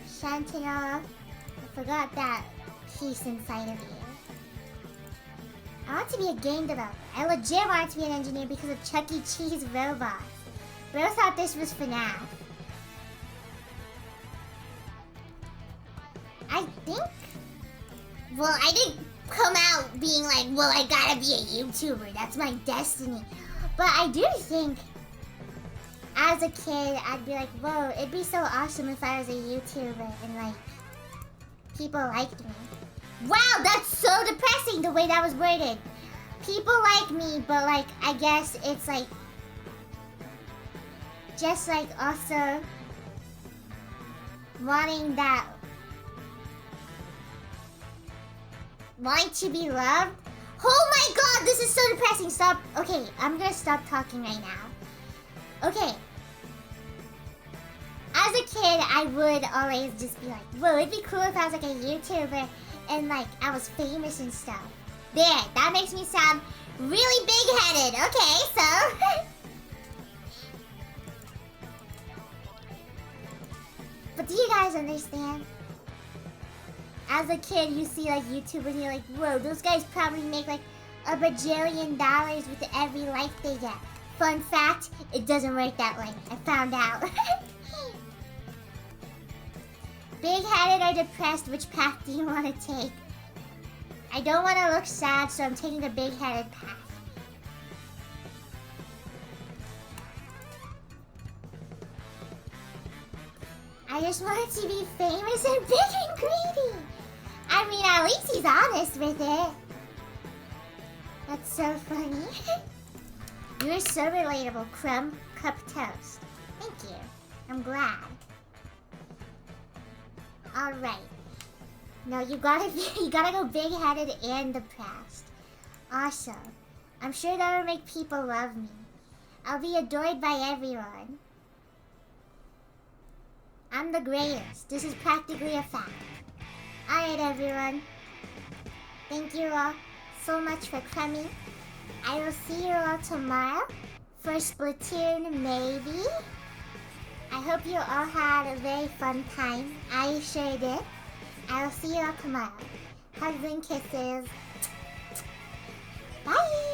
Sentinel, I forgot that piece inside of you. I want to be a game developer. I legit want to be an engineer because of Chuck E. Cheese robots. Bro thought this was FNAF. I think... Well, I didn't come out being like, well, I gotta be a YouTuber. That's my destiny. But I do think, as a kid, I'd be like, whoa, it'd be so awesome if I was a YouTuber and, like, people liked me. Wow, that's so depressing the way that was worded. People like me, but, like, I guess it's, like, just, like, also wanting to be loved. Oh my god, this is so depressing. Stop. Okay, I'm gonna stop talking right now. Okay. As a kid, I would always just be like, whoa, it'd be cool if I was like a YouTuber and like I was famous and stuff. There, that makes me sound really big-headed. Okay, so... But do you guys understand? As a kid, you see like YouTubers and you're like, whoa, those guys probably make like $1 bajillion with every like they get. Fun fact, it doesn't work that way. I found out. Big-headed or depressed, which path do you want to take? I don't want to look sad, so I'm taking the big-headed path. I just wanted to be famous and big and greedy. I mean, at least he's honest with it. That's so funny. You're so relatable, Crumb Cup Toast. Thank you. I'm glad. Alright. No, you gotta go big-headed and depressed. Awesome. I'm sure that'll make people love me. I'll be adored by everyone. I'm the greatest. This is practically a fact. Alright, everyone. Thank you all so much for coming. I will see you all tomorrow for Splatoon, maybe. I hope you all had a very fun time. I sure did. I will see you all tomorrow. Hugs and kisses. Bye!